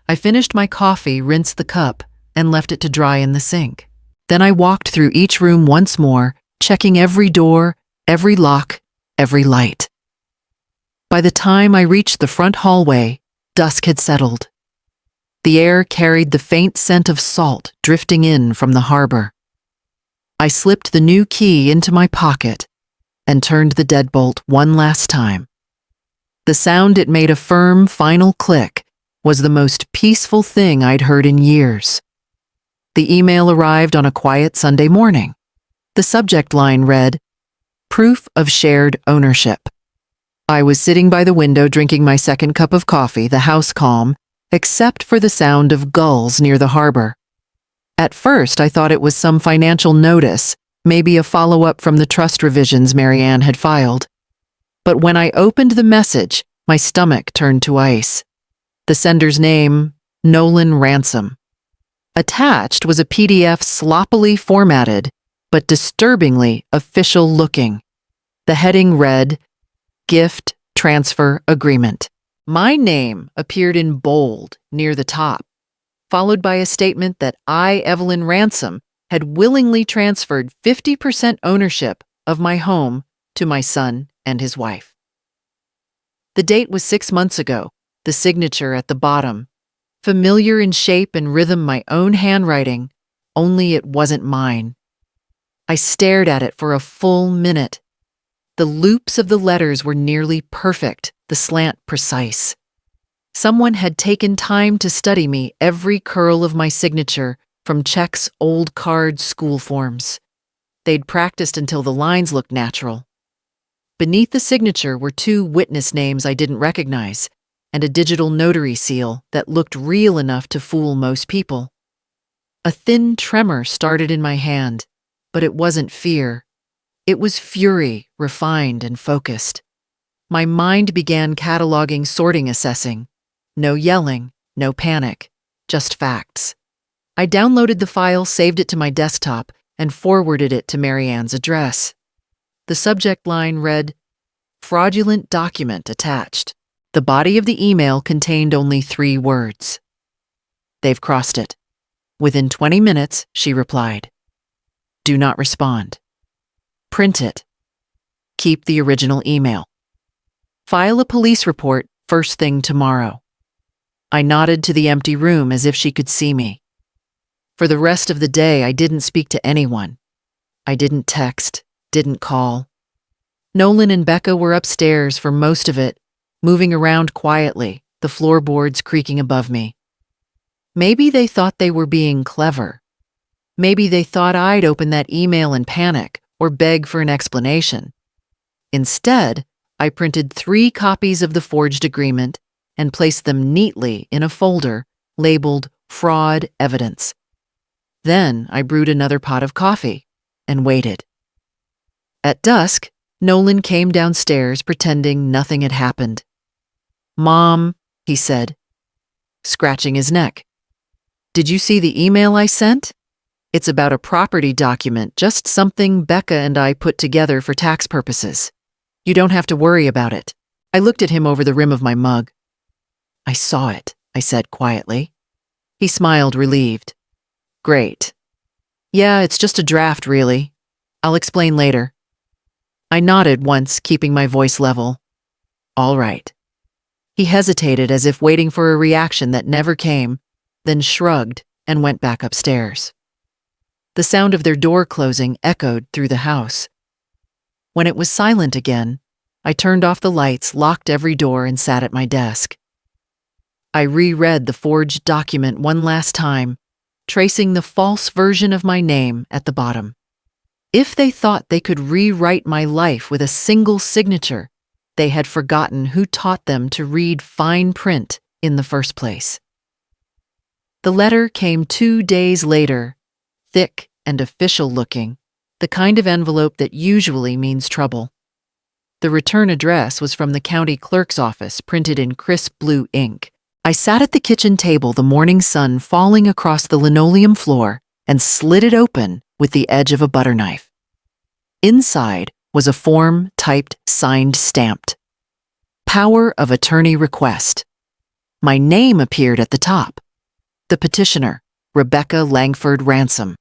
I finished my coffee, rinsed the cup, and left it to dry in the sink. Then I walked through each room once more, checking every door, every lock, every light. By the time I reached the front hallway, dusk had settled. The air carried the faint scent of salt drifting in from the harbor. I slipped the new key into my pocket and turned the deadbolt one last time. The sound it made, a firm, final click, was the most peaceful thing I'd heard in years. The email arrived on a quiet Sunday morning. The subject line read, "Proof of shared ownership." I was sitting by the window drinking my second cup of coffee, the house calm, except for the sound of gulls near the harbor. At first, I thought it was some financial notice, maybe a follow-up from the trust revisions Marianne had filed. But when I opened the message, my stomach turned to ice. The sender's name, Evelyn Ransome. Attached was a PDF sloppily formatted, but disturbingly official-looking. The heading read, "Gift Transfer Agreement." My name appeared in bold near the top, followed by a statement that I, Evelyn Ransome, had willingly transferred 50% ownership of my home to my son and his wife. The date was 6 months ago, the signature at the bottom, familiar in shape and rhythm, my own handwriting, only it wasn't mine. I stared at it for a full minute. The loops of the letters were nearly perfect, the slant precise. Someone had taken time to study me, every curl of my signature, from checks, old cards, school forms. They'd practiced until the lines looked natural. Beneath the signature were 2 witness names I didn't recognize, and a digital notary seal that looked real enough to fool most people. A thin tremor started in my hand, but it wasn't fear. It was fury, refined and focused. My mind began cataloging, sorting, assessing. No yelling, no panic, just facts. I downloaded the file, saved it to my desktop, and forwarded it to Marianne's address. The subject line read, "Fraudulent document attached." The body of the email contained only 3 words. "They've crossed it." Within 20 minutes, she replied. "Do not respond. Print it. Keep the original email. File a police report first thing tomorrow." I nodded to the empty room as if she could see me. For the rest of the day, I didn't speak to anyone. I didn't text, didn't call. Nolan and Becca were upstairs for most of it, moving around quietly, the floorboards creaking above me. Maybe they thought they were being clever. Maybe they thought I'd open that email and panic or beg for an explanation. Instead, I printed 3 copies of the forged agreement and placed them neatly in a folder labeled Fraud Evidence. Then I brewed another pot of coffee and waited. At dusk, Nolan came downstairs pretending nothing had happened. "Mom," he said, scratching his neck. "Did you see the email I sent? It's about a property document, just something Becca and I put together for tax purposes. You don't have to worry about it." I looked at him over the rim of my mug. "I saw it," I said quietly. He smiled, relieved. "Great. Yeah, it's just a draft, really. I'll explain later." I nodded once, keeping my voice level. "All right." He hesitated as if waiting for a reaction that never came, then shrugged and went back upstairs. The sound of their door closing echoed through the house. When it was silent again, I turned off the lights, locked every door, and sat at my desk. I reread the forged document one last time, tracing the false version of my name at the bottom. If they thought they could rewrite my life with a single signature, they had forgotten who taught them to read fine print in the first place. The letter came 2 days later, thick and official looking, the kind of envelope that usually means trouble. The return address was from the county clerk's office, printed in crisp blue ink. I sat at the kitchen table, the morning sun falling across the linoleum floor, and slid it open with the edge of a butter knife. Inside was a form typed, signed, stamped. Power of attorney request. My name appeared at the top. The petitioner, Rebecca Langford Ransome.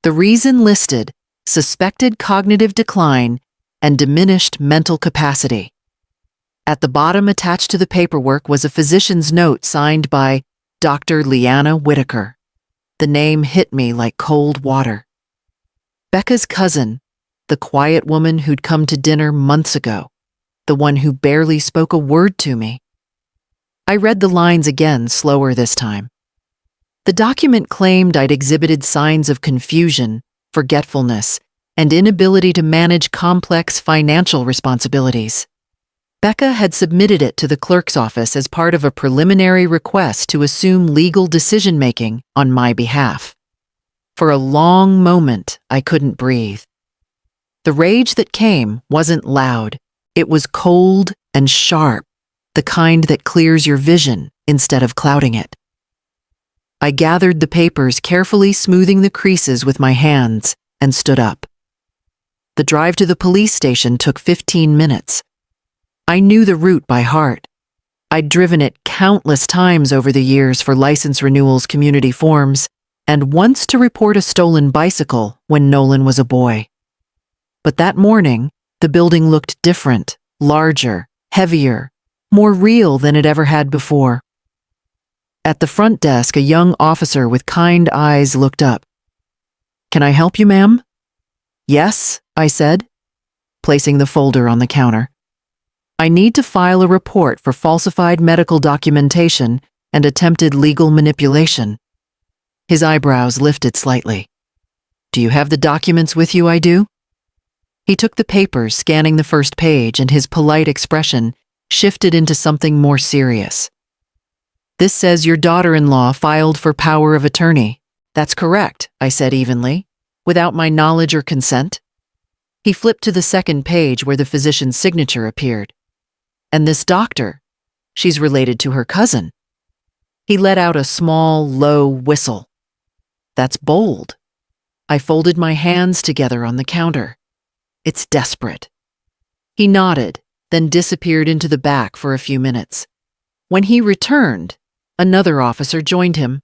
The reason listed, suspected cognitive decline and diminished mental capacity. At the bottom, attached to the paperwork, was a physician's note signed by Dr. Leanna Whitaker. The name hit me like cold water. Becca's cousin, the quiet woman who'd come to dinner months ago, the one who barely spoke a word to me. I read the lines again, slower this time. The document claimed I'd exhibited signs of confusion, forgetfulness, and inability to manage complex financial responsibilities. Becca had submitted it to the clerk's office as part of a preliminary request to assume legal decision-making on my behalf. For a long moment, I couldn't breathe. The rage that came wasn't loud. It was cold and sharp, the kind that clears your vision instead of clouding it. I gathered the papers, carefully smoothing the creases with my hands, and stood up. The drive to the police station took 15 minutes. I knew the route by heart. I'd driven it countless times over the years for license renewals, community forms, and once to report a stolen bicycle when Nolan was a boy. But that morning, the building looked different, larger, heavier, more real than it ever had before. At the front desk, a young officer with kind eyes looked up. "Can I help you, ma'am?" "Yes," I said, placing the folder on the counter. "I need to file a report for falsified medical documentation and attempted legal manipulation." His eyebrows lifted slightly. "Do you have the documents with you, I do?" He took the papers, scanning the first page, and his polite expression shifted into something more serious. "This says your daughter-in-law filed for power of attorney." "That's correct," I said evenly, "without my knowledge or consent." He flipped to the second page where the physician's signature appeared. "And this doctor, she's related to her cousin." He let out a small, low whistle. "That's bold." I folded my hands together on the counter. "It's desperate." He nodded, then disappeared into the back for a few minutes. When he returned, another officer joined him.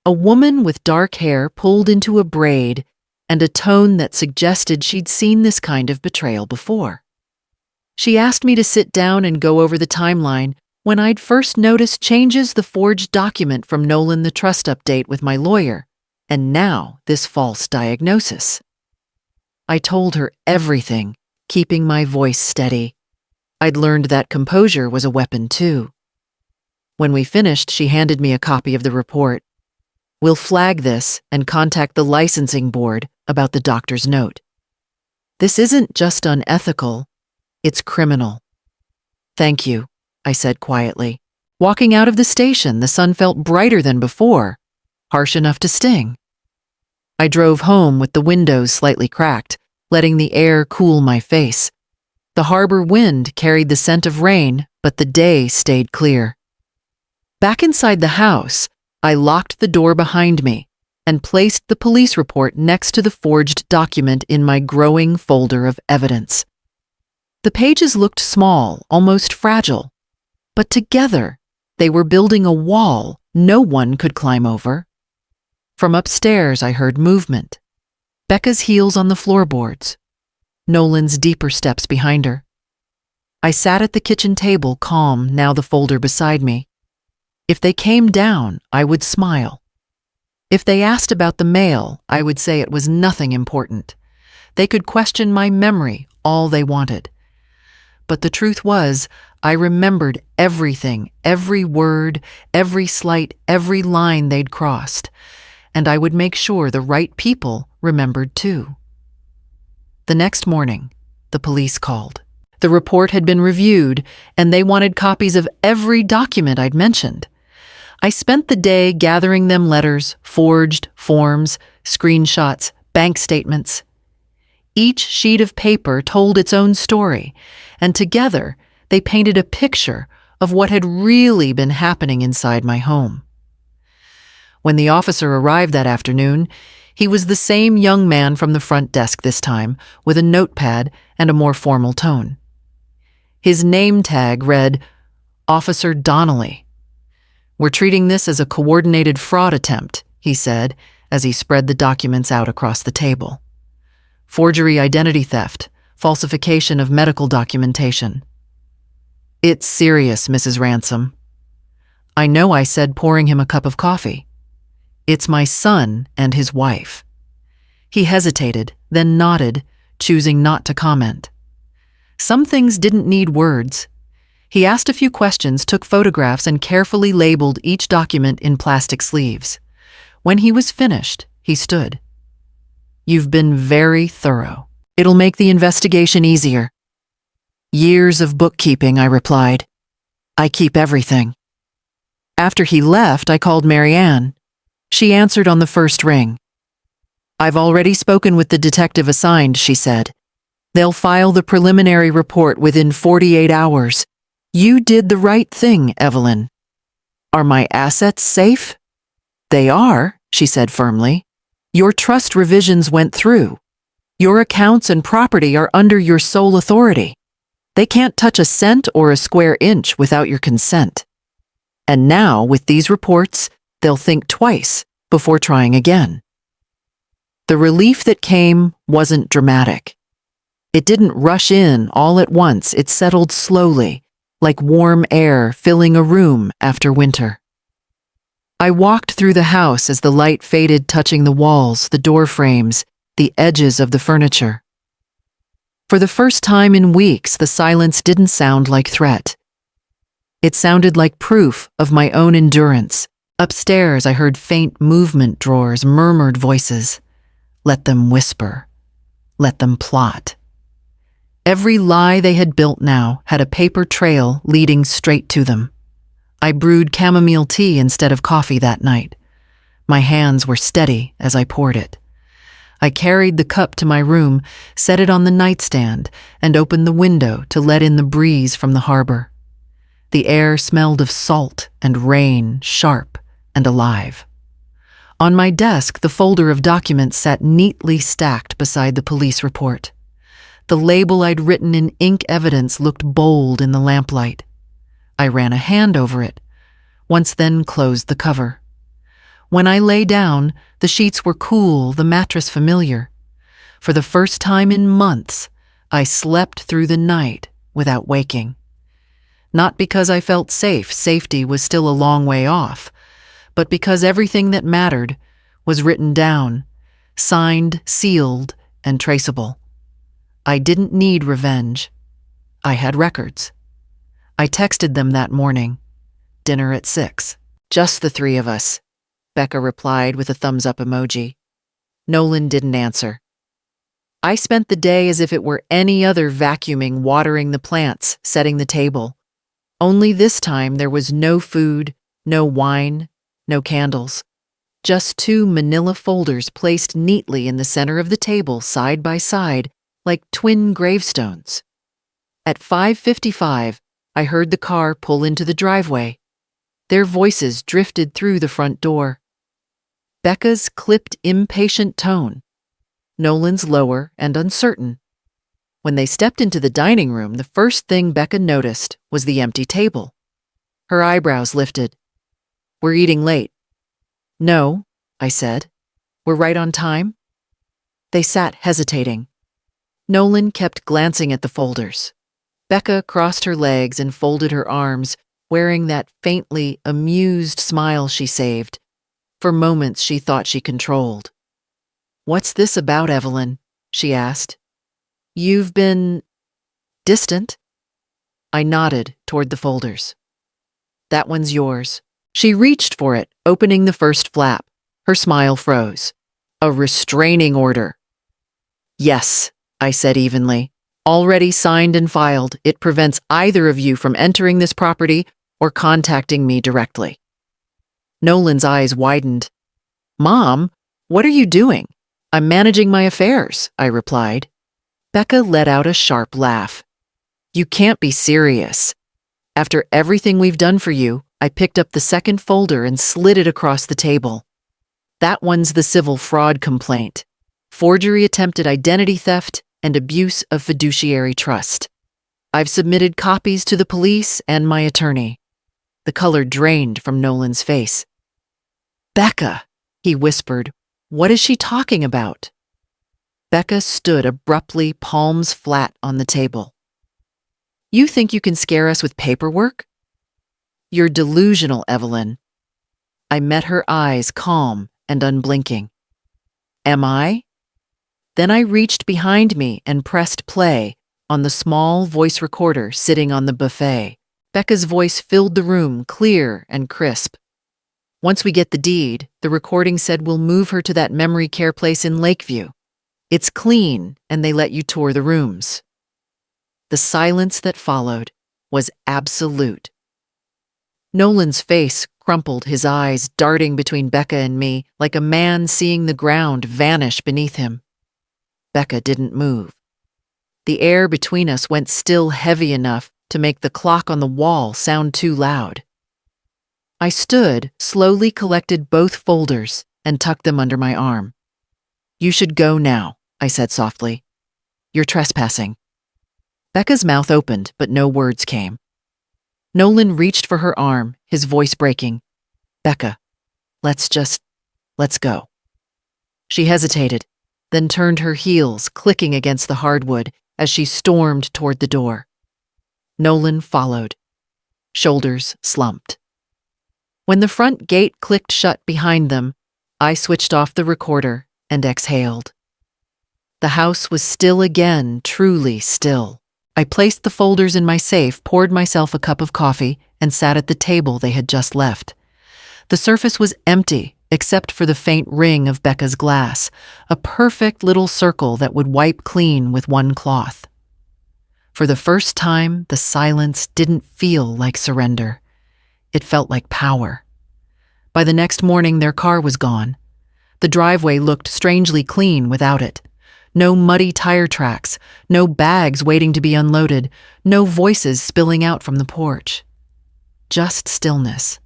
A woman with dark hair pulled into a braid and a tone that suggested she'd seen this kind of betrayal before. She asked me to sit down and go over the timeline when I'd first noticed changes the forged document from Nolan the trust update with my lawyer, and now this false diagnosis. I told her everything, keeping my voice steady. I'd learned that composure was a weapon too. When we finished, she handed me a copy of the report. "We'll flag this and contact the licensing board about the doctor's note. This isn't just unethical, it's criminal." "Thank you," I said quietly. Walking out of the station, the sun felt brighter than before, harsh enough to sting. I drove home with the windows slightly cracked, letting the air cool my face. The harbor wind carried the scent of rain, but the day stayed clear. Back inside the house, I locked the door behind me and placed the police report next to the forged document in my growing folder of evidence. The pages looked small, almost fragile, but together they were building a wall no one could climb over. From upstairs, I heard movement. Becca's heels on the floorboards. Nolan's deeper steps behind her. I sat at the kitchen table, calm, now the folder beside me. If they came down, I would smile. If they asked about the mail, I would say it was nothing important. They could question my memory all they wanted. But the truth was, I remembered everything, every word, every slight, every line they'd crossed. And I would make sure the right people remembered too. The next morning, the police called. The report had been reviewed, and they wanted copies of every document I'd mentioned. I spent the day gathering them: letters, forged forms, screenshots, bank statements. Each sheet of paper told its own story, and together they painted a picture of what had really been happening inside my home. When the officer arrived that afternoon, he was the same young man from the front desk this time, with a notepad and a more formal tone. His name tag read, Officer Donnelly. "We're treating this as a coordinated fraud attempt," he said, as he spread the documents out across the table. "Forgery, identity theft, falsification of medical documentation." "It's serious, Mrs. Ransome." I know I said, pouring him a cup of coffee. "It's my son and his wife." He hesitated, then nodded, choosing not to comment. Some things didn't need words. He asked a few questions, took photographs, and carefully labeled each document in plastic sleeves. When he was finished, he stood. "You've been very thorough. It'll make the investigation easier." "Years of bookkeeping," I replied. "I keep everything." After he left, I called Marianne. She answered on the first ring. "I've already spoken with the detective assigned," she said. "They'll file the preliminary report within 48 hours. You did the right thing, Evelyn." "Are my assets safe?" "They are," she said firmly. "Your trust revisions went through. Your accounts and property are under your sole authority. They can't touch a cent or a square inch without your consent. And now, with these reports, they'll think twice before trying again. The relief that came wasn't dramatic. It didn't rush in all at once. It settled slowly, like warm air filling a room after winter. I walked through the house as the light faded, touching the walls, the door frames, the edges of the furniture. For the first time in weeks, the silence didn't sound like threat. It sounded like proof of my own endurance. Upstairs, I heard faint movement, drawers, murmured voices. Let them whisper. Let them plot. Every lie they had built now had a paper trail leading straight to them. I brewed chamomile tea instead of coffee that night. My hands were steady as I poured it. I carried the cup to my room, set it on the nightstand, and opened the window to let in the breeze from the harbor. The air smelled of salt and rain, sharp and alive. On my desk, the folder of documents sat neatly stacked beside the police report. The label I'd written in ink evidence looked bold in the lamplight. I ran a hand over it, once then closed the cover. When I lay down, the sheets were cool, the mattress familiar. For the first time in months, I slept through the night without waking. Not because I felt safe, safety was still a long way off, but because everything that mattered was written down, signed, sealed, and traceable. I didn't need revenge. I had records. I texted them that morning. Dinner at 6. Just the three of us. Becca replied with a thumbs-up emoji. Nolan didn't answer. I spent the day as if it were any other, vacuuming, watering the plants, setting the table. Only this time there was no food, no wine, no candles. Just 2 manila folders placed neatly in the center of the table, side by side, like twin gravestones. At 5:55, I heard the car pull into the driveway. Their voices drifted through the front door. Becca's clipped, impatient tone, Nolan's lower and uncertain. When they stepped into the dining room, the first thing Becca noticed was the empty table. Her eyebrows lifted. "We're eating late." "No," I said. "We're right on time." They sat hesitating. Nolan kept glancing at the folders. Becca crossed her legs and folded her arms, wearing that faintly amused smile she saved. For moments she thought she controlled. "What's this about, Evelyn?" she asked. "You've been distant?" I nodded toward the folders. "That one's yours." She reached for it, opening the first flap. Her smile froze. "A restraining order." "Yes," I said evenly. "Already signed and filed. It prevents either of you from entering this property or contacting me directly." Nolan's eyes widened. "Mom, what are you doing?" "I'm managing my affairs," I replied. Becca let out a sharp laugh. "You can't be serious. After everything we've done for you, I picked up the second folder and slid it across the table. That one's the civil fraud complaint. Forgery, attempted identity theft, and abuse of fiduciary trust. I've submitted copies to the police and my attorney." The color drained from Nolan's face. "Becca," he whispered, "what is she talking about?" Becca stood abruptly, palms flat on the table. "You think you can scare us with paperwork? You're delusional, Evelyn." I met her eyes, calm and unblinking. "Am I?" Then I reached behind me and pressed play on the small voice recorder sitting on the buffet. Becca's voice filled the room, clear and crisp. "Once we get the deed," the recording said, "we'll move her to that memory care place in Lakeview. It's clean, and they let you tour the rooms." The silence that followed was absolute. Nolan's face crumpled, his eyes darting between Becca and me like a man seeing the ground vanish beneath him. Becca didn't move. The air between us went still heavy enough to make the clock on the wall sound too loud. I stood, slowly collected both folders, and tucked them under my arm. "You should go now," I said softly. "You're trespassing." Becca's mouth opened, but no words came. Nolan reached for her arm, his voice breaking. "Becca, let's just..." Let's go." She hesitated, then turned her heels, clicking against the hardwood as she stormed toward the door. Nolan followed. Shoulders slumped. When the front gate clicked shut behind them, I switched off the recorder and exhaled. The house was still again, truly still. I placed the folders in my safe, poured myself a cup of coffee, and sat at the table they had just left. The surface was empty, except for the faint ring of Becca's glass, a perfect little circle that would wipe clean with one cloth. For the first time, the silence didn't feel like surrender. It felt like power. By the next morning, their car was gone. The driveway looked strangely clean without it. No muddy tire tracks, no bags waiting to be unloaded, no voices spilling out from the porch. Just stillness.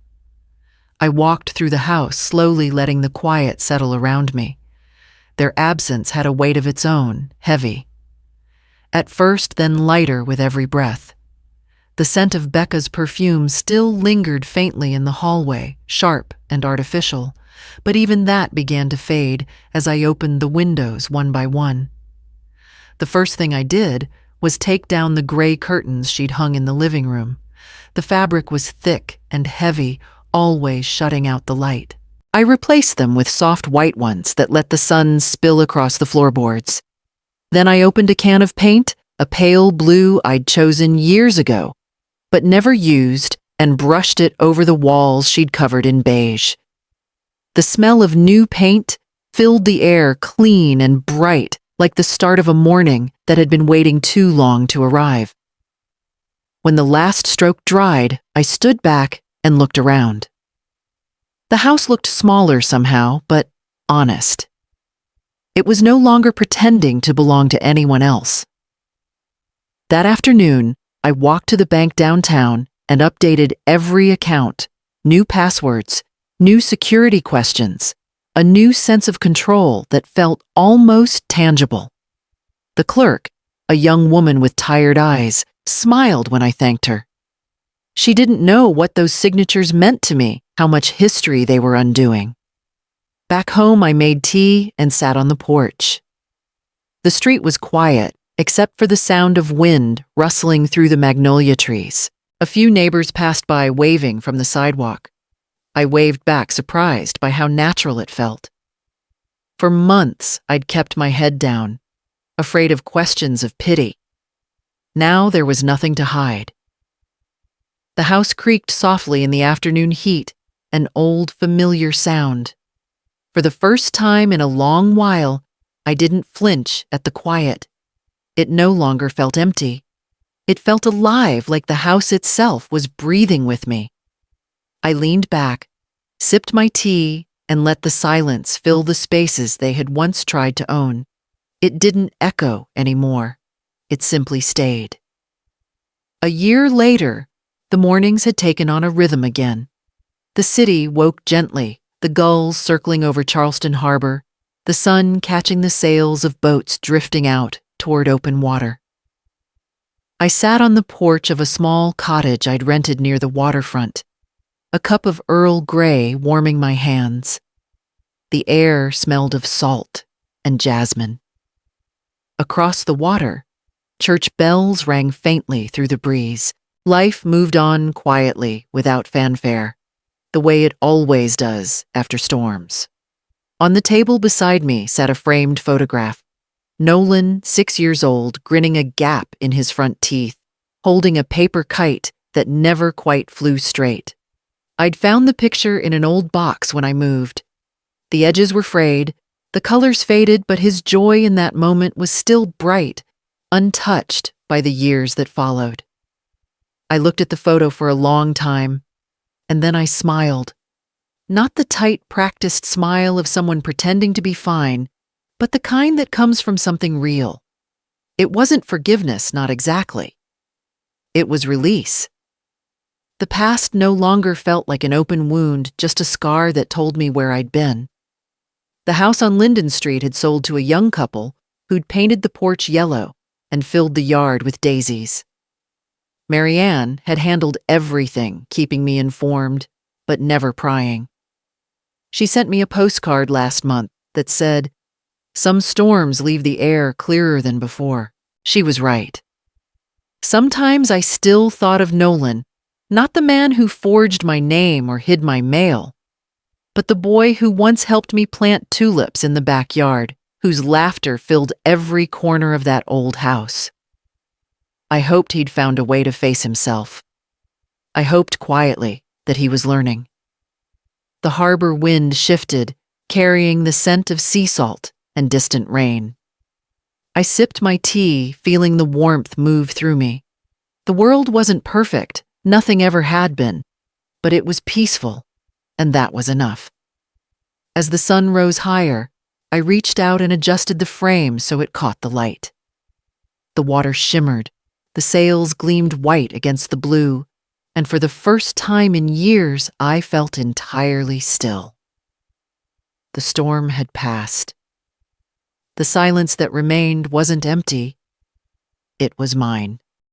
I walked through the house, slowly letting the quiet settle around me. Their absence had a weight of its own, heavy. At first, then lighter with every breath. The scent of Becca's perfume still lingered faintly in the hallway, sharp and artificial, but even that began to fade as I opened the windows one by one. The first thing I did was take down the gray curtains she'd hung in the living room. The fabric was thick and heavy, always shutting out the light. I replaced them with soft white ones that let the sun spill across the floorboards. Then I opened a can of paint, a pale blue I'd chosen years ago, but never used, and brushed it over the walls she'd covered in beige. The smell of new paint filled the air, clean and bright, like the start of a morning that had been waiting too long to arrive. When the last stroke dried, I stood back and looked around. The house looked smaller somehow, but honest. It was no longer pretending to belong to anyone else. That afternoon, I walked to the bank downtown and updated every account, new passwords, new security questions, a new sense of control that felt almost tangible. The clerk, a young woman with tired eyes, smiled when I thanked her. She didn't know what those signatures meant to me, how much history they were undoing. Back home, I made tea and sat on the porch. The street was quiet, except for the sound of wind rustling through the magnolia trees. A few neighbors passed by waving from the sidewalk. I waved back, surprised by how natural it felt. For months, I'd kept my head down, afraid of questions of pity. Now there was nothing to hide. The house creaked softly in the afternoon heat, an old familiar sound. For the first time in a long while, I didn't flinch at the quiet. It no longer felt empty. It felt alive, like the house itself was breathing with me. I leaned back, sipped my tea, and let the silence fill the spaces they had once tried to own. It didn't echo anymore. It simply stayed. A year later, the mornings had taken on a rhythm again. The city woke gently, the gulls circling over Charleston Harbor, the sun catching the sails of boats drifting out toward open water. I sat on the porch of a small cottage I'd rented near the waterfront, a cup of Earl Grey warming my hands. The air smelled of salt and jasmine. Across the water, church bells rang faintly through the breeze. Life moved on quietly, without fanfare, the way it always does after storms. On the table beside me sat a framed photograph. Nolan, 6 years old, grinning a gap in his front teeth, holding a paper kite that never quite flew straight. I'd found the picture in an old box when I moved. The edges were frayed, the colors faded, but his joy in that moment was still bright, untouched by the years that followed. I looked at the photo for a long time, and then I smiled. Not the tight, practiced smile of someone pretending to be fine, but the kind that comes from something real. It wasn't forgiveness, not exactly. It was release. The past no longer felt like an open wound, just a scar that told me where I'd been. The house on Linden Street had sold to a young couple who'd painted the porch yellow and filled the yard with daisies. Marianne had handled everything, keeping me informed, but never prying. She sent me a postcard last month that said, "Some storms leave the air clearer than before." She was right. Sometimes I still thought of Nolan, not the man who forged my name or hid my mail, but the boy who once helped me plant tulips in the backyard, whose laughter filled every corner of that old house. I hoped he'd found a way to face himself. I hoped quietly that he was learning. The harbor wind shifted, carrying the scent of sea salt and distant rain. I sipped my tea, feeling the warmth move through me. The world wasn't perfect, nothing ever had been, but it was peaceful, and that was enough. As the sun rose higher, I reached out and adjusted the frame so it caught the light. The water shimmered, the sails gleamed white against the blue, and for the first time in years, I felt entirely still. The storm had passed. The silence that remained wasn't empty. It was mine.